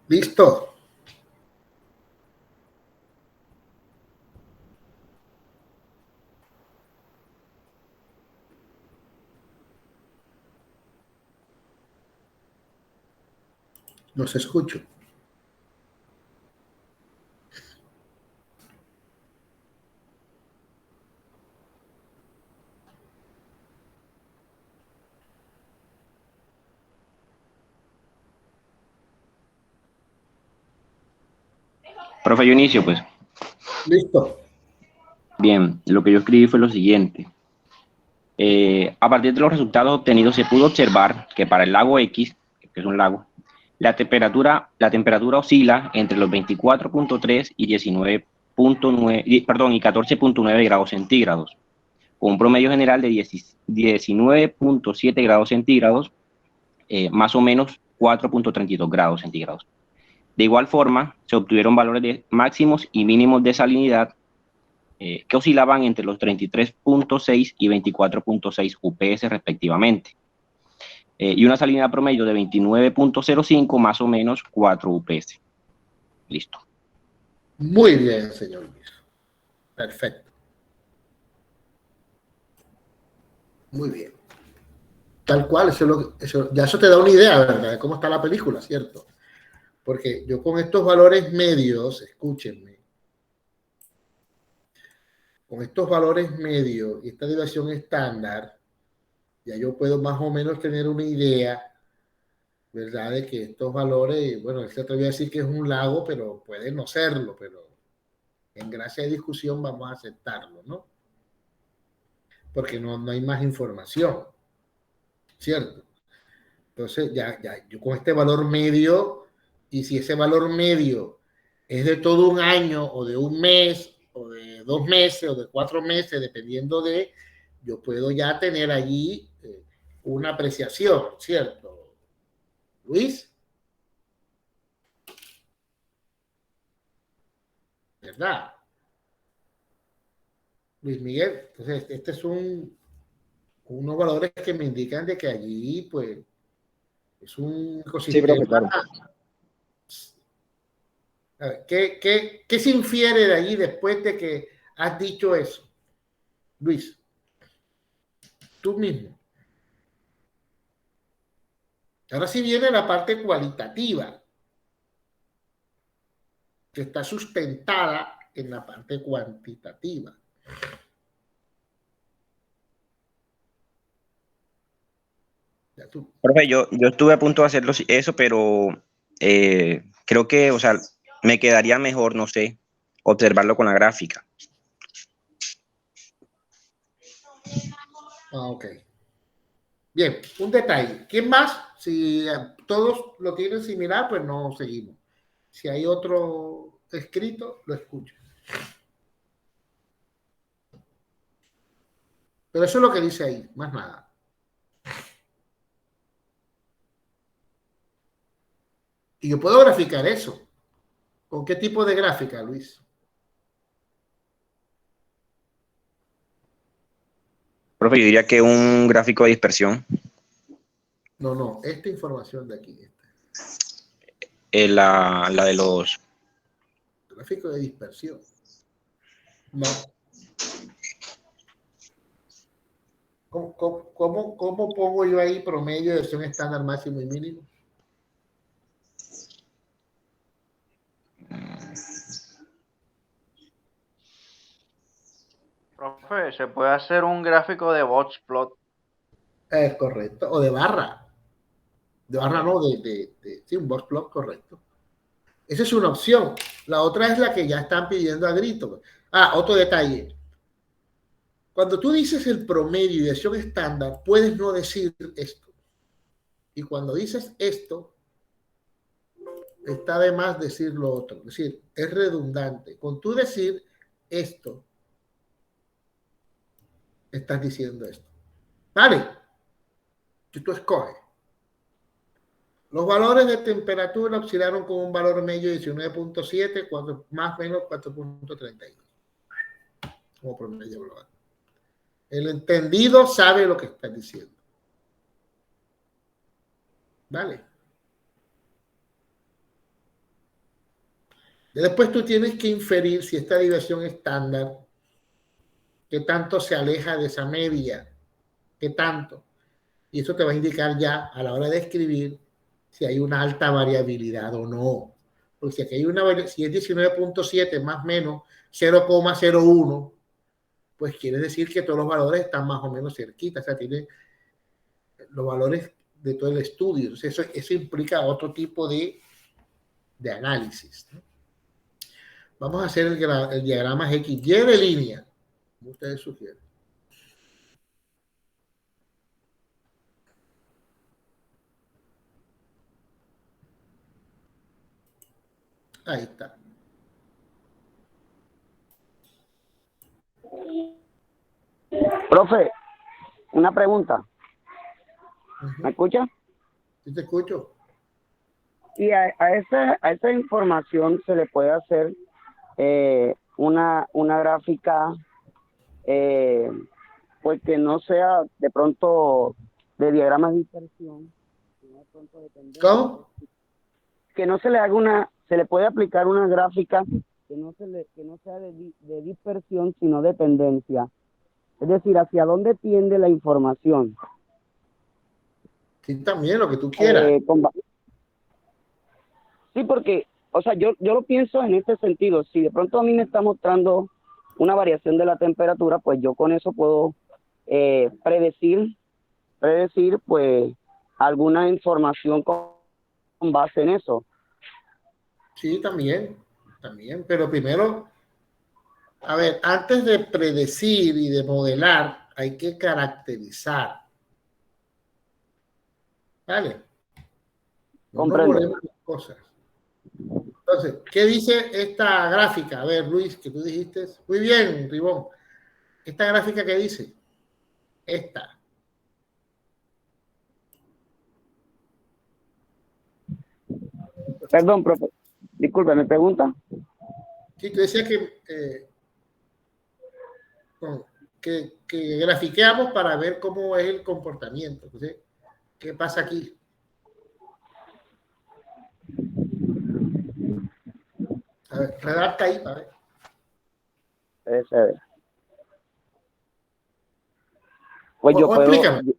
¿Listo? Los escucho.
Profe, yo inicio, pues.
¿Listo?
Bien, lo que yo escribí fue lo siguiente. A partir de los resultados obtenidos se pudo observar que para el lago X, que es un lago, la temperatura oscila entre los 24.3 y 19.9, y 14.9 grados centígrados, con un promedio general de 19.7 grados centígrados, más o menos 4.32 grados centígrados. De igual forma, se obtuvieron valores de máximos y mínimos de salinidad que oscilaban entre los 33.6 y 24.6 UPS respectivamente, y una salinidad promedio de 29.05, más o menos 4 UPS. Listo.
Muy bien, señor Luis. Perfecto. Muy bien. Tal cual, ya eso te da una idea, ¿verdad? De cómo está la película, ¿cierto? Porque yo con estos valores medios, escúchenme, con estos valores medios y esta deviación estándar, ya yo puedo más o menos tener una idea, ¿verdad? De que estos valores, bueno, él se atrevió a decir que es un lago, pero puede no serlo, pero en gracia de discusión vamos a aceptarlo, ¿no? Porque no hay más información, ¿cierto? Entonces, yo con este valor medio, y si ese valor medio es de todo un año, o de un mes, o de 2 meses, o de 4 meses, dependiendo yo puedo ya tener allí una apreciación, ¿cierto? Luis, ¿verdad? Luis Miguel, entonces este es unos valores que me indican de que allí, pues, es un
Sí, profe,
ecosistema.
claro.
A ver, ¿qué se infiere de allí después de que has dicho eso? Luis, tú mismo. Ahora sí viene la parte cualitativa, que está sustentada en la parte cuantitativa. Ya tú.
Profe, yo estuve a punto de hacerlo eso, pero creo que, o sea, me quedaría mejor, no sé, observarlo con la gráfica.
Ok. Bien, un detalle. ¿Quién más? Si todos lo tienen similar, pues no seguimos. Si hay otro escrito, lo escucho. Pero eso es lo que dice ahí, más nada. Y yo puedo graficar eso. ¿Con qué tipo de gráfica, Luis?
Profe, yo diría que un gráfico de dispersión,
No, esta información de aquí.
la de los...
Gráfico de dispersión. No. ¿Cómo pongo yo ahí promedio, desviación estándar, máximo y mínimo?
Profe, se puede hacer un gráfico de boxplot.
Es correcto. O de barra. De barra no, sí, un box plot, correcto. Esa es una opción. La otra es la que ya están pidiendo a grito. Otro detalle. Cuando tú dices el promedio y desviación estándar, puedes no decir esto. Y cuando dices esto, está de más decir lo otro. Es decir, es redundante. Con tú decir esto, estás diciendo esto. ¿Vale? Si tú escoges. Los valores de temperatura oscilaron con un valor medio de 19.7, más o menos 4.32, como promedio global. El entendido sabe lo que está diciendo. ¿Vale? Y después tú tienes que inferir si esta desviación estándar, qué tanto se aleja de esa media, qué tanto. Y eso te va a indicar ya a la hora de escribir si hay una alta variabilidad o no. Porque si aquí hay una, si es 19.7 más o menos 0,01, pues quiere decir que todos los valores están más o menos cerquitas, o sea, tiene los valores de todo el estudio. Entonces eso implica otro tipo de análisis, ¿no? Vamos a hacer el diagrama XY de línea, como ustedes sugieren. Ahí está.
Profe, una pregunta. ¿Me escucha?
Sí te escucho.
Y a esa información se le puede hacer una gráfica pues que no sea de pronto de diagramas de dispersión, sino de pronto de tendencia.
¿Cómo?
Que no se le haga se le puede aplicar una gráfica que no sea de dispersión, sino de tendencia. Es decir, hacia dónde tiende la información.
Sí, también lo que tú quieras.
Sí, porque, o sea, yo lo pienso en este sentido. Si de pronto a mí me está mostrando una variación de la temperatura, pues yo con eso puedo predecir, pues, alguna información con base en eso.
Sí, también, pero primero, a ver, antes de predecir y de modelar, hay que caracterizar. ¿Vale? No volvemos las cosas. Entonces, ¿qué dice esta gráfica? A ver, Luis, que tú dijiste. Muy bien, Ribón. ¿Esta gráfica qué dice? Esta.
Perdón, profe. Disculpe, ¿me pregunta?
Sí, tú decías que grafiqueamos para ver cómo es el comportamiento. Entonces, ¿qué pasa aquí? A ver, redacta ahí, a ver.
Pues
explícame.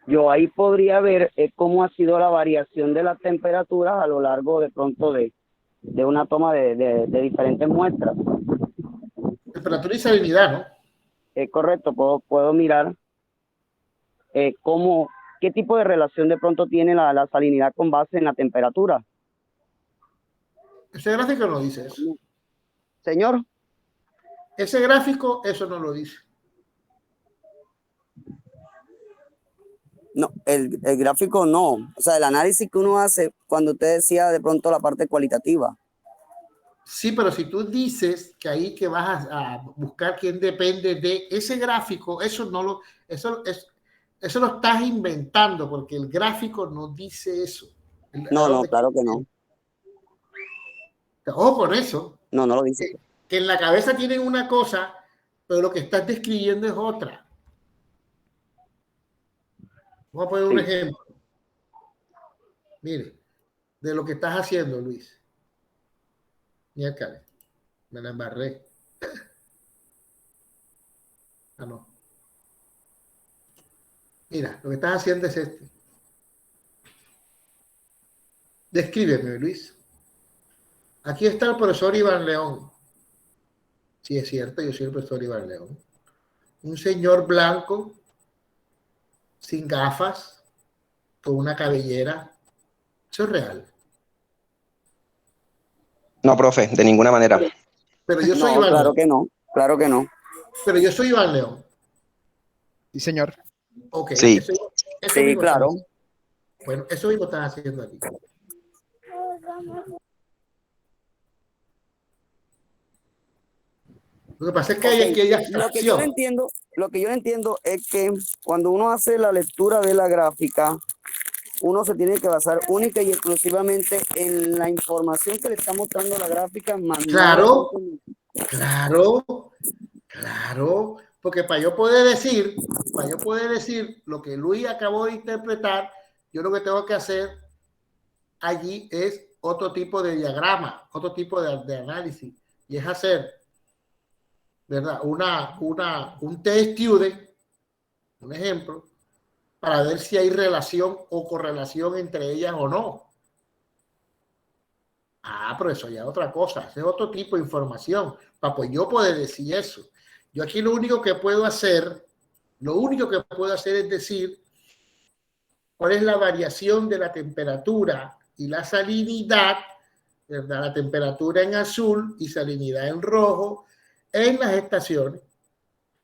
Yo ahí podría ver cómo ha sido la variación de las temperaturas a lo largo de pronto de una toma de diferentes muestras.
Temperatura y salinidad, ¿no?
Correcto, puedo mirar qué tipo de relación de pronto tiene la salinidad con base en la temperatura.
Ese gráfico no dice eso.
Señor.
Ese gráfico, eso no lo dice.
No, el gráfico no. O sea, el análisis que uno hace cuando usted decía de pronto la parte cualitativa.
Sí, pero si tú dices que ahí que vas a buscar quién depende de ese gráfico, eso lo estás inventando, porque el gráfico no dice eso.
No, claro que no.
Ojo con eso.
No lo dice.
Que en la cabeza tienen una cosa, pero lo que estás describiendo es otra. Vamos a poner un ejemplo. Mire, de lo que estás haciendo, Luis. Mira, me la embarré. Ah, no. Mira, lo que estás haciendo es este. Descríbeme, Luis. Aquí está el profesor Iván León. Sí, es cierto, yo soy el profesor Iván León. Un señor blanco, sin gafas, con una cabellera. Eso es real.
No, profe, de ninguna manera.
Pero yo soy Iván
claro
León.
que no, claro que no.
Pero yo soy Iván León.
Sí, señor.
Ok.
Sí.
Eso
Sí, claro.
Bueno, eso mismo estás haciendo aquí. Lo que pasa es que hay aquella abstracción.
Lo que yo entiendo es que cuando uno hace la lectura de la gráfica, uno se tiene que basar única y exclusivamente en la información que le está mostrando la gráfica.
Claro, porque para yo poder decir lo que Luis acabó de interpretar, yo lo que tengo que hacer allí es otro tipo de diagrama, otro tipo de análisis, y es hacer, ¿verdad? Un test student, un ejemplo, para ver si hay relación o correlación entre ellas o no. Ah, pero eso ya es otra cosa, ese es otro tipo de información, para pues yo poder decir eso. Yo aquí lo único que puedo hacer es decir cuál es la variación de la temperatura y la salinidad, ¿verdad? La temperatura en azul y salinidad en rojo en las estaciones,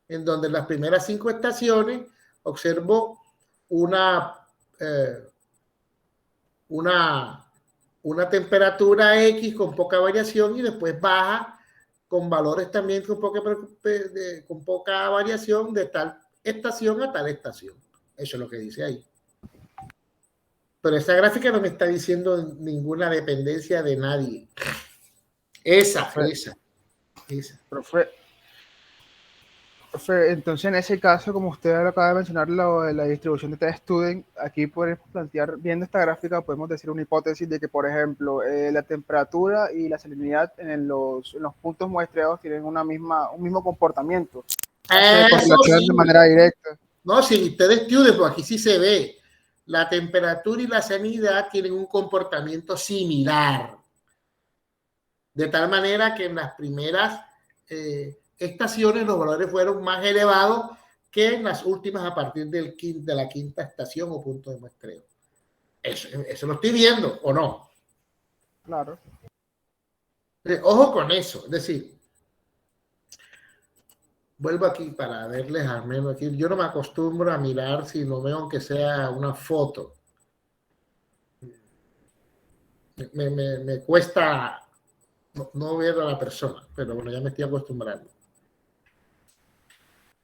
en donde en las primeras 5 estaciones observo una, eh, una, una temperatura X con poca variación y después baja con valores también con poca variación de tal estación a tal estación. Eso es lo que dice ahí. Pero esa gráfica no me está diciendo ninguna dependencia de nadie. Esa.
Profe, entonces, en ese caso, como usted lo acaba de mencionar, lo de la distribución de test student, aquí podemos plantear, viendo esta gráfica, podemos decir una hipótesis de que, por ejemplo, la temperatura y la salinidad en los puntos muestreados tienen un mismo comportamiento. Hace correlación
Sí.
de manera directa.
No, si ustedes estudian, pues aquí sí se ve. La temperatura y la salinidad tienen un comportamiento similar. De tal manera que en las primeras estaciones los valores fueron más elevados que en las últimas a partir de la quinta estación o punto de muestreo. Eso lo estoy viendo, ¿o no?
Claro.
Ojo con eso. Es decir, vuelvo aquí para verles al menos aquí. Yo no me acostumbro a mirar si no veo aunque sea una foto. Me cuesta no ver a la persona, pero bueno, ya me estoy acostumbrando.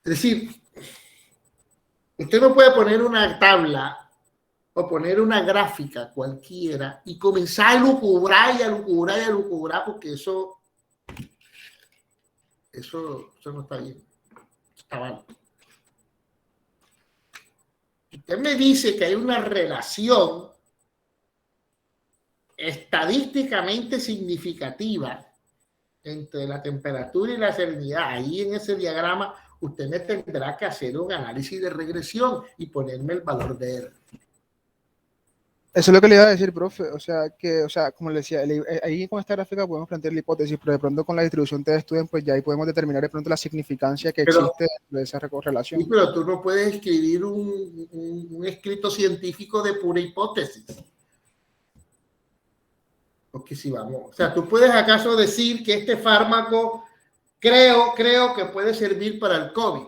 Es decir, usted no puede poner una tabla o poner una gráfica cualquiera y comenzar a lucubrar y a lucubrar y a lucubrar, porque eso no está bien. Está mal. Usted me dice que hay una relación estadísticamente significativa entre la temperatura y la salinidad. Ahí en ese diagrama usted me tendrá que hacer un análisis de regresión y ponerme el valor de R.
Eso es lo que le iba a decir, profe. O sea, como le decía, ahí con esta gráfica podemos plantear la hipótesis, pero de pronto con la distribución de estudios, pues ya ahí podemos determinar de pronto la significancia que existe de esa correlación.
Sí, pero tú no puedes escribir un escrito científico de pura hipótesis. Porque si vamos, o sea, tú puedes acaso decir que este fármaco creo que puede servir para el COVID.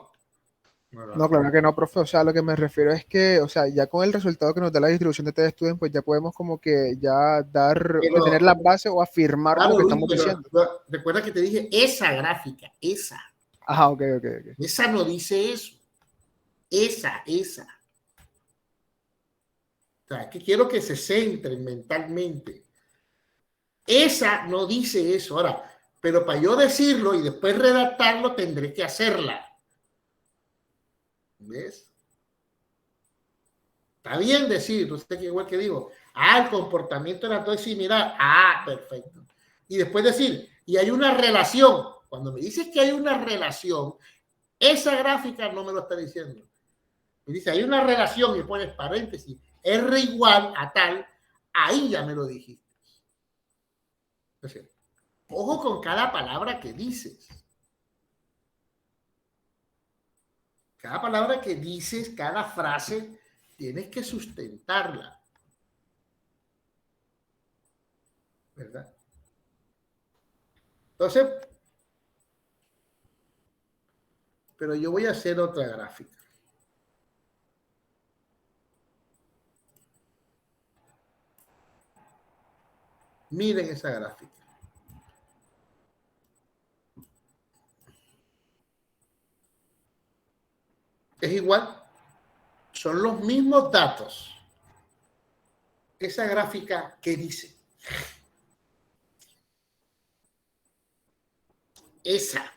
No, claro que no, profe. O sea, lo que me refiero es que, o sea, ya con el resultado que nos da la distribución de test student, pues ya podemos como que ya tener la base o afirmar
claro,
lo que
Luis,
estamos diciendo.
Recuerda que te dije esa gráfica, esa.
Ajá, ok.
Esa no dice eso. Esa. O sea, es que quiero que se centren mentalmente. Esa no dice eso. Ahora, pero para yo decirlo y después redactarlo, tendré que hacerla. ¿Ves? Está bien decir, usted que igual que digo, el comportamiento era todo similar. Perfecto. Y después decir, y hay una relación. Cuando me dices que hay una relación, esa gráfica no me lo está diciendo. Me dice, hay una relación y pones paréntesis, R igual a tal, ahí ya me lo dijiste. Entonces, ojo con cada palabra que dices. Cada palabra que dices, cada frase, tienes que sustentarla. ¿Verdad? Entonces, pero yo voy a hacer otra gráfica. Miren esa gráfica. Es igual, son los mismos datos. Esa gráfica, ¿qué dice? Esa.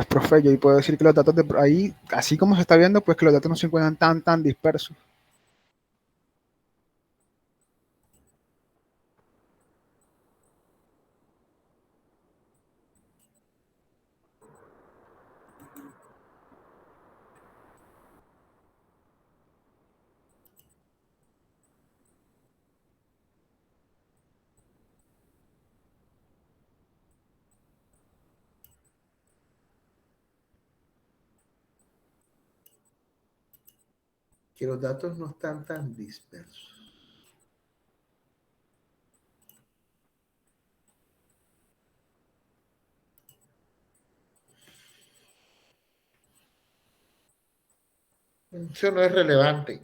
Pues, profe, yo puedo decir que los datos de ahí, así como se está viendo, pues que los datos no se encuentran tan dispersos.
Que los datos no están tan dispersos. Eso no es relevante.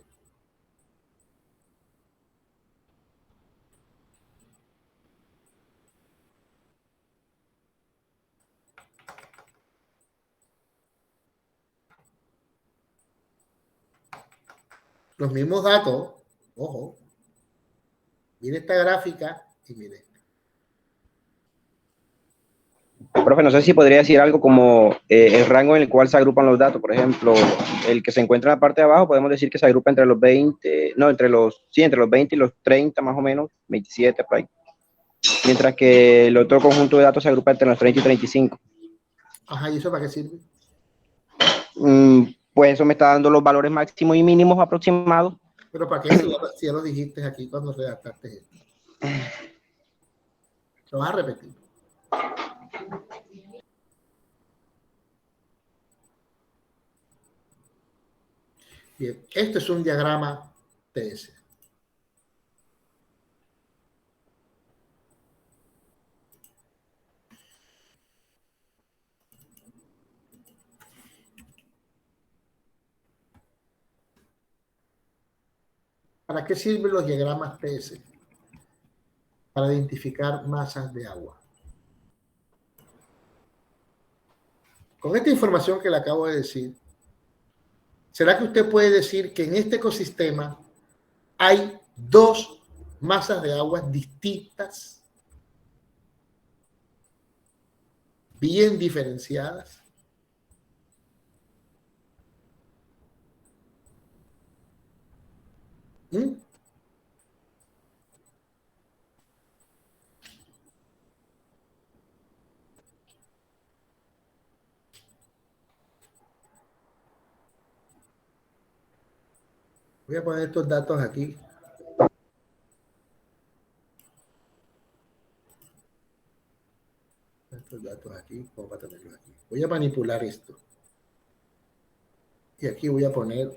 Los mismos datos, ojo, mire esta gráfica y mire.
Profe, no sé si podría decir algo como el rango en el cual se agrupan los datos. Por ejemplo, el que se encuentra en la parte de abajo, podemos decir que se agrupa entre los 20, no, entre los 20 y los 30 más o menos, 27 por ahí. Mientras que el otro conjunto de datos se agrupa entre los 30 y 35.
Ajá, ¿y eso para qué sirve?
Pues eso me está dando los valores máximos y mínimos aproximados.
Pero ¿para qué? Si ya lo dijiste aquí cuando redactaste esto. Lo vas a repetir. Bien, este es un diagrama TS. ¿Para qué sirven los diagramas TS? Para identificar masas de agua. Con esta información que le acabo de decir, ¿será que usted puede decir que en este ecosistema hay dos masas de agua distintas, bien diferenciadas? Voy a poner estos datos aquí. Estos datos aquí, como para tenerlos aquí. Voy a manipular esto. Y aquí voy a poner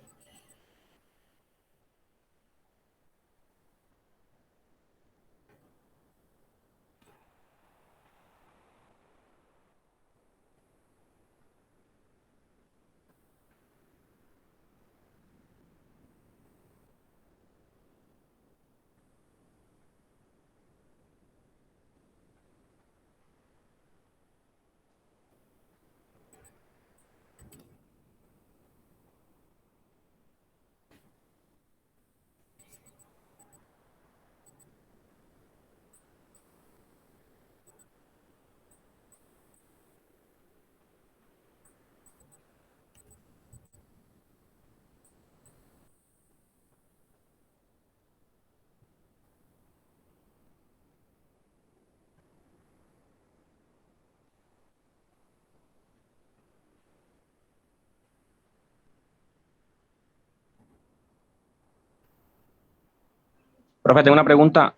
Profe, tengo una pregunta.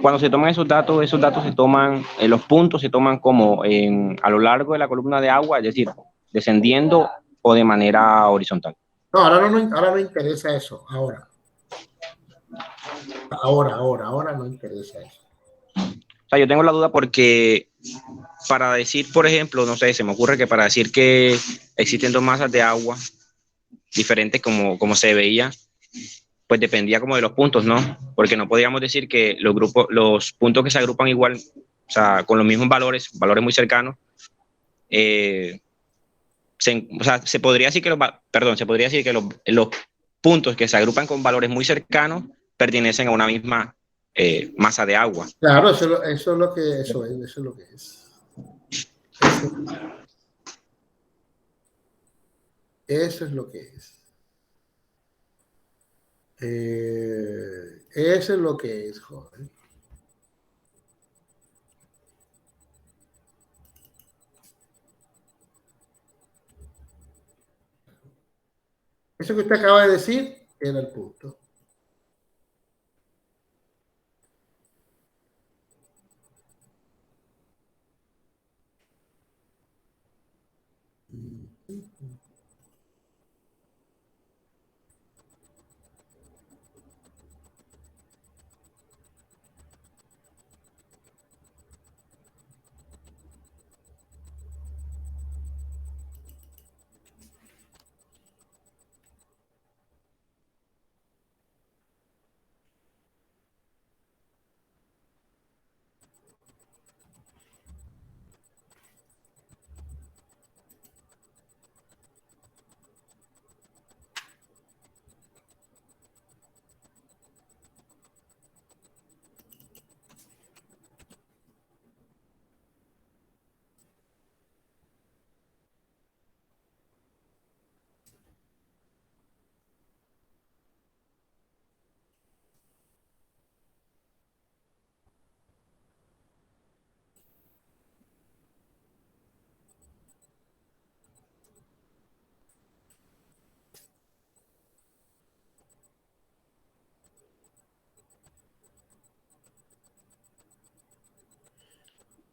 Cuando se toman esos datos se toman, los puntos se toman como a lo largo de la columna de agua, es decir, descendiendo o de manera horizontal.
No, ahora no interesa eso. Ahora no interesa eso.
O sea, yo tengo la duda porque para decir, por ejemplo, no sé, se me ocurre que para decir que existen dos masas de agua diferentes como se veía, pues dependía como de los puntos, ¿no? Porque no podíamos decir que los puntos que se agrupan igual, o sea, con los mismos valores muy cercanos, se podría decir que los puntos que se agrupan con valores muy cercanos pertenecen a una misma masa de agua.
Claro, eso es lo que es. Eso es lo que es. Eso es lo que es, joven. Eso que usted acaba de decir era el punto.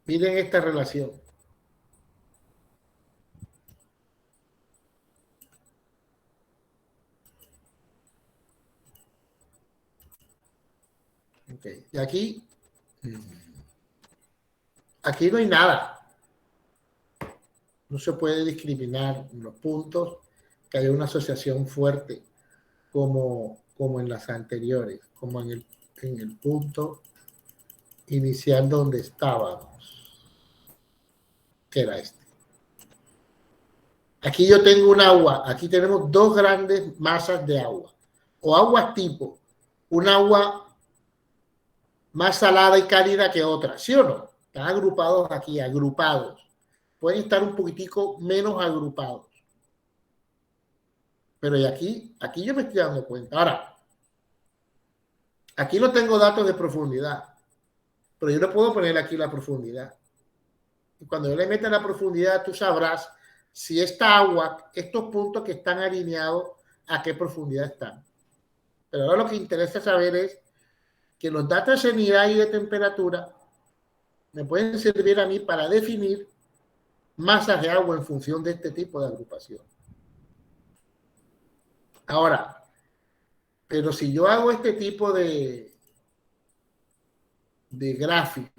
Miren esta relación. Okay. Y aquí no hay nada. No se puede discriminar los puntos, que hay una asociación fuerte como en las anteriores, como en el punto inicial donde estábamos, que era este. Aquí yo tengo un agua, aquí tenemos dos grandes masas de agua, o aguas tipo, un agua más salada y cálida que otra, ¿sí o no? Están agrupados aquí, agrupados. Pueden estar un poquitico menos agrupados. Pero y aquí yo me estoy dando cuenta. Ahora, aquí no tengo datos de profundidad, pero yo le puedo poner aquí la profundidad. Y cuando yo le meta la profundidad, tú sabrás si esta agua, estos puntos que están alineados, a qué profundidad están. Pero ahora lo que interesa saber es que los datos de salinidad y de temperatura me pueden servir a mí para definir masas de agua en función de este tipo de agrupación. Ahora, pero si yo hago este tipo de gráficos,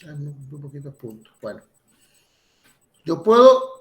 un poquito puntos. Bueno, yo puedo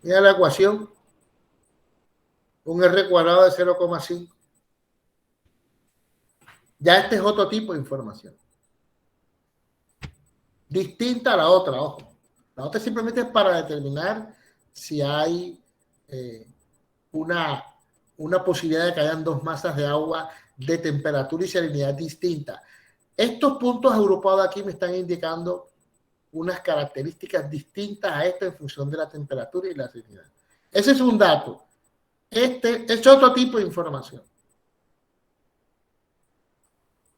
mira la ecuación, un R cuadrado de 0,5. Ya este es otro tipo de información. Distinta a la otra, ojo. La otra simplemente es para determinar si hay una posibilidad de que hayan dos masas de agua de temperatura y salinidad distinta. Estos puntos agrupados aquí me están indicando unas características distintas a esta en función de la temperatura y la salinidad. Ese es un dato. Este es otro tipo de información.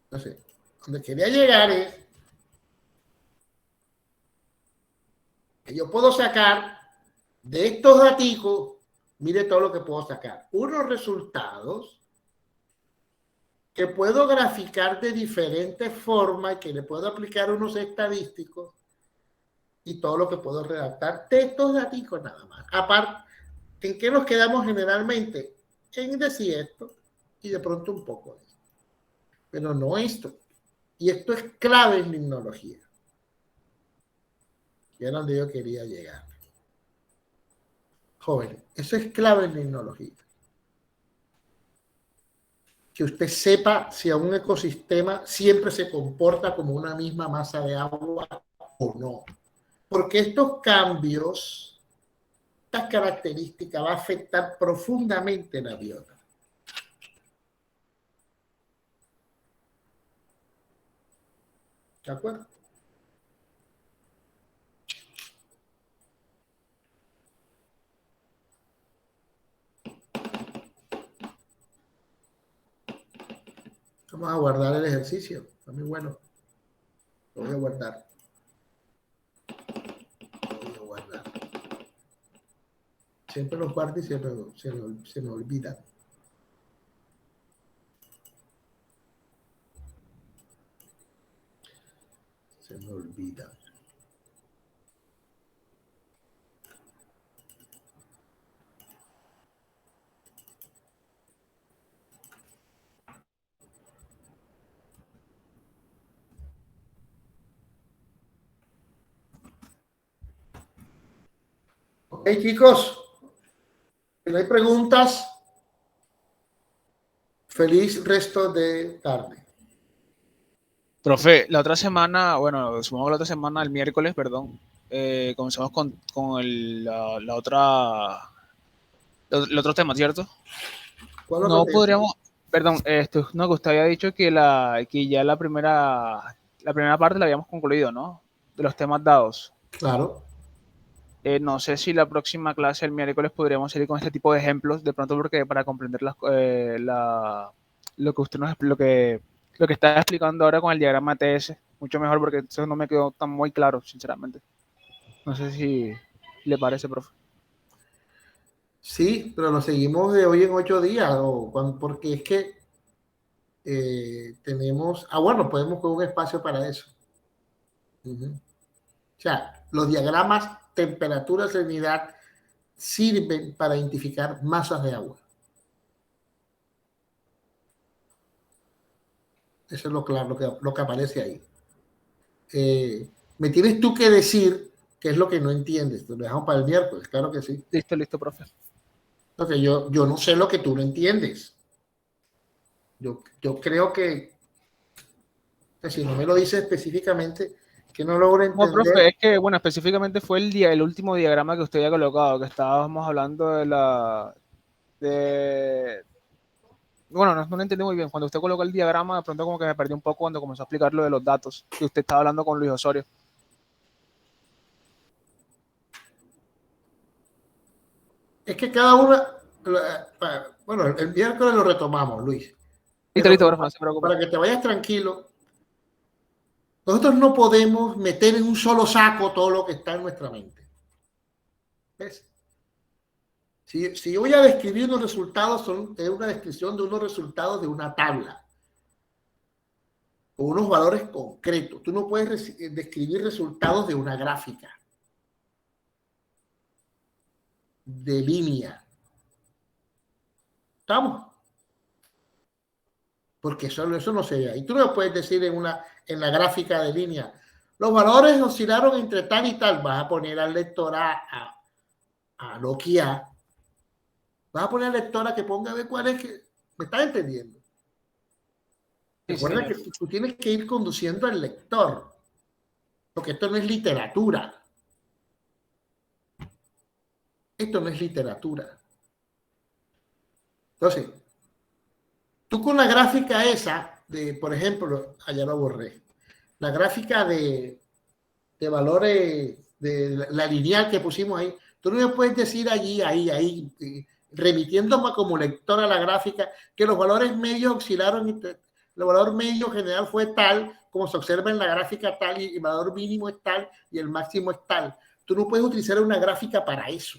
Entonces, donde quería llegar es que yo puedo sacar de estos datos, mire todo lo que puedo sacar. Unos resultados que puedo graficar de diferentes formas, que le puedo aplicar unos estadísticos y todo lo que puedo redactar de estos datos nada más. Aparte, ¿en qué nos quedamos generalmente? En decir esto y de pronto un poco de esto. Pero no esto. Y esto es clave en limnología. Y era donde yo quería llegar. Jóvenes, eso es clave en limnología. Que usted sepa si a un ecosistema siempre se comporta como una misma masa de agua o no. Porque estos cambios, estas características van a afectar profundamente la biota. ¿De acuerdo? Vamos a guardar el ejercicio. Está muy bueno. Lo voy a guardar. Siempre los guardo y se me olvidan. Se me olvidan. Ok, chicos. Si no hay preguntas, feliz resto de tarde.
Profe, la otra semana, bueno, supongo que la otra semana, el miércoles, perdón, comenzamos con la otra, el otro tema, ¿cierto?
¿Cuál es lo
No
que te
podríamos, perdón, no, que usted había dicho que que ya la primera parte la habíamos concluido, ¿no? De los temas dados.
Claro.
No sé si la próxima clase, el miércoles, podríamos seguir con este tipo de ejemplos, de pronto porque para comprender lo que usted lo que está explicando ahora con el diagrama TS, mucho mejor porque eso no me quedó tan muy claro, sinceramente. No sé si le parece, profe.
Sí, pero lo seguimos de hoy en 8 días, porque es que tenemos, bueno, podemos con un espacio para eso. O sea, los diagramas temperatura, salinidad sirven para identificar masas de agua. Eso es lo claro, lo que aparece ahí. Me tienes tú que decir qué es lo que no entiendes. Lo dejamos para el miércoles, claro que sí.
Listo, profe.
Porque yo no sé lo que tú no entiendes. Yo creo que si no me lo dices específicamente, que no logro entender.
No, profe, es que, bueno, específicamente fue el último diagrama que usted había colocado, que estábamos hablando bueno, no lo entendí muy bien. Cuando usted colocó el diagrama, de pronto como que me perdí un poco cuando comenzó a explicar lo de los datos, que usted estaba hablando con Luis Osorio.
Es que cada una, bueno, el miércoles lo retomamos, Luis.
Listo, profe, no se preocupe.
Para que te vayas tranquilo, nosotros no podemos meter en un solo saco todo lo que está en nuestra mente. ¿Ves? Si yo voy a describir unos resultados, es una descripción de unos resultados de una tabla, con unos valores concretos. Tú no puedes describir resultados de una gráfica, de línea. ¿Estamos? Porque eso no se ve ahí. Tú no puedes decir en la gráfica de línea, los valores oscilaron entre tal y tal. Vas a poner al lector a Nokia. Vas a poner al lector a que ponga a ver cuál es que... ¿Me estás entendiendo? Recuerda que tú tienes que ir conduciendo al lector, porque esto no es literatura. Esto no es literatura. Entonces, tú con la gráfica esa, por ejemplo, allá lo borré, la gráfica de valores, de la lineal que pusimos ahí, tú no me puedes decir ahí, remitiéndome como lector a la gráfica, que los valores medios oscilaron, el valor medio general fue tal, como se observa en la gráfica tal, y el valor mínimo es tal, y el máximo es tal. Tú no puedes utilizar una gráfica para eso.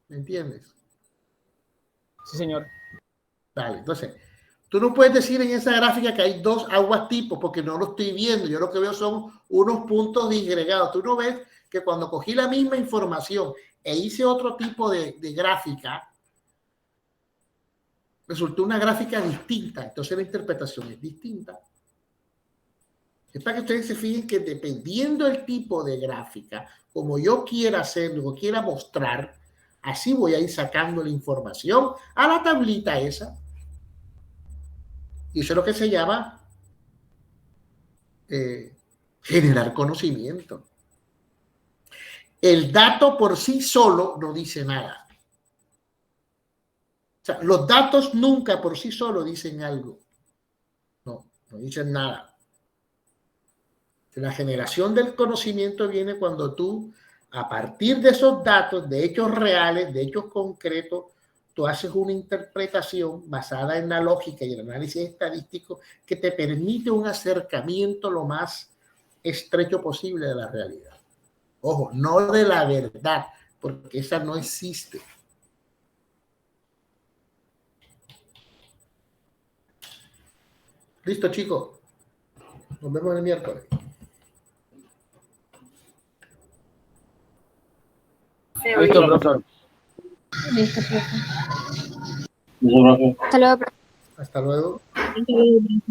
¿Me entiendes?
Sí, señor.
Vale, entonces, tú no puedes decir en esa gráfica que hay dos aguas tipo, porque no lo estoy viendo. Yo lo que veo son unos puntos disgregados. Tú no ves que cuando cogí la misma información e hice otro tipo de gráfica, resultó una gráfica distinta. Entonces la interpretación es distinta. Es para que ustedes se fijen que dependiendo del tipo de gráfica, como yo quiera hacerlo o quiera mostrar, así voy a ir sacando la información a la tablita esa. Y eso es lo que se llama generar conocimiento. El dato por sí solo no dice nada. O sea, los datos nunca por sí solo dicen algo. No dicen nada. La generación del conocimiento viene cuando tú, a partir de esos datos, de hechos reales, de hechos concretos, tú haces una interpretación basada en la lógica y el análisis estadístico que te permite un acercamiento lo más estrecho posible de la realidad. Ojo, no de la verdad, porque esa no existe. Listo, chicos. Nos vemos el miércoles.
Listo, profesor.
Listo, profe.
Hasta luego.
Hasta luego.
Entonces,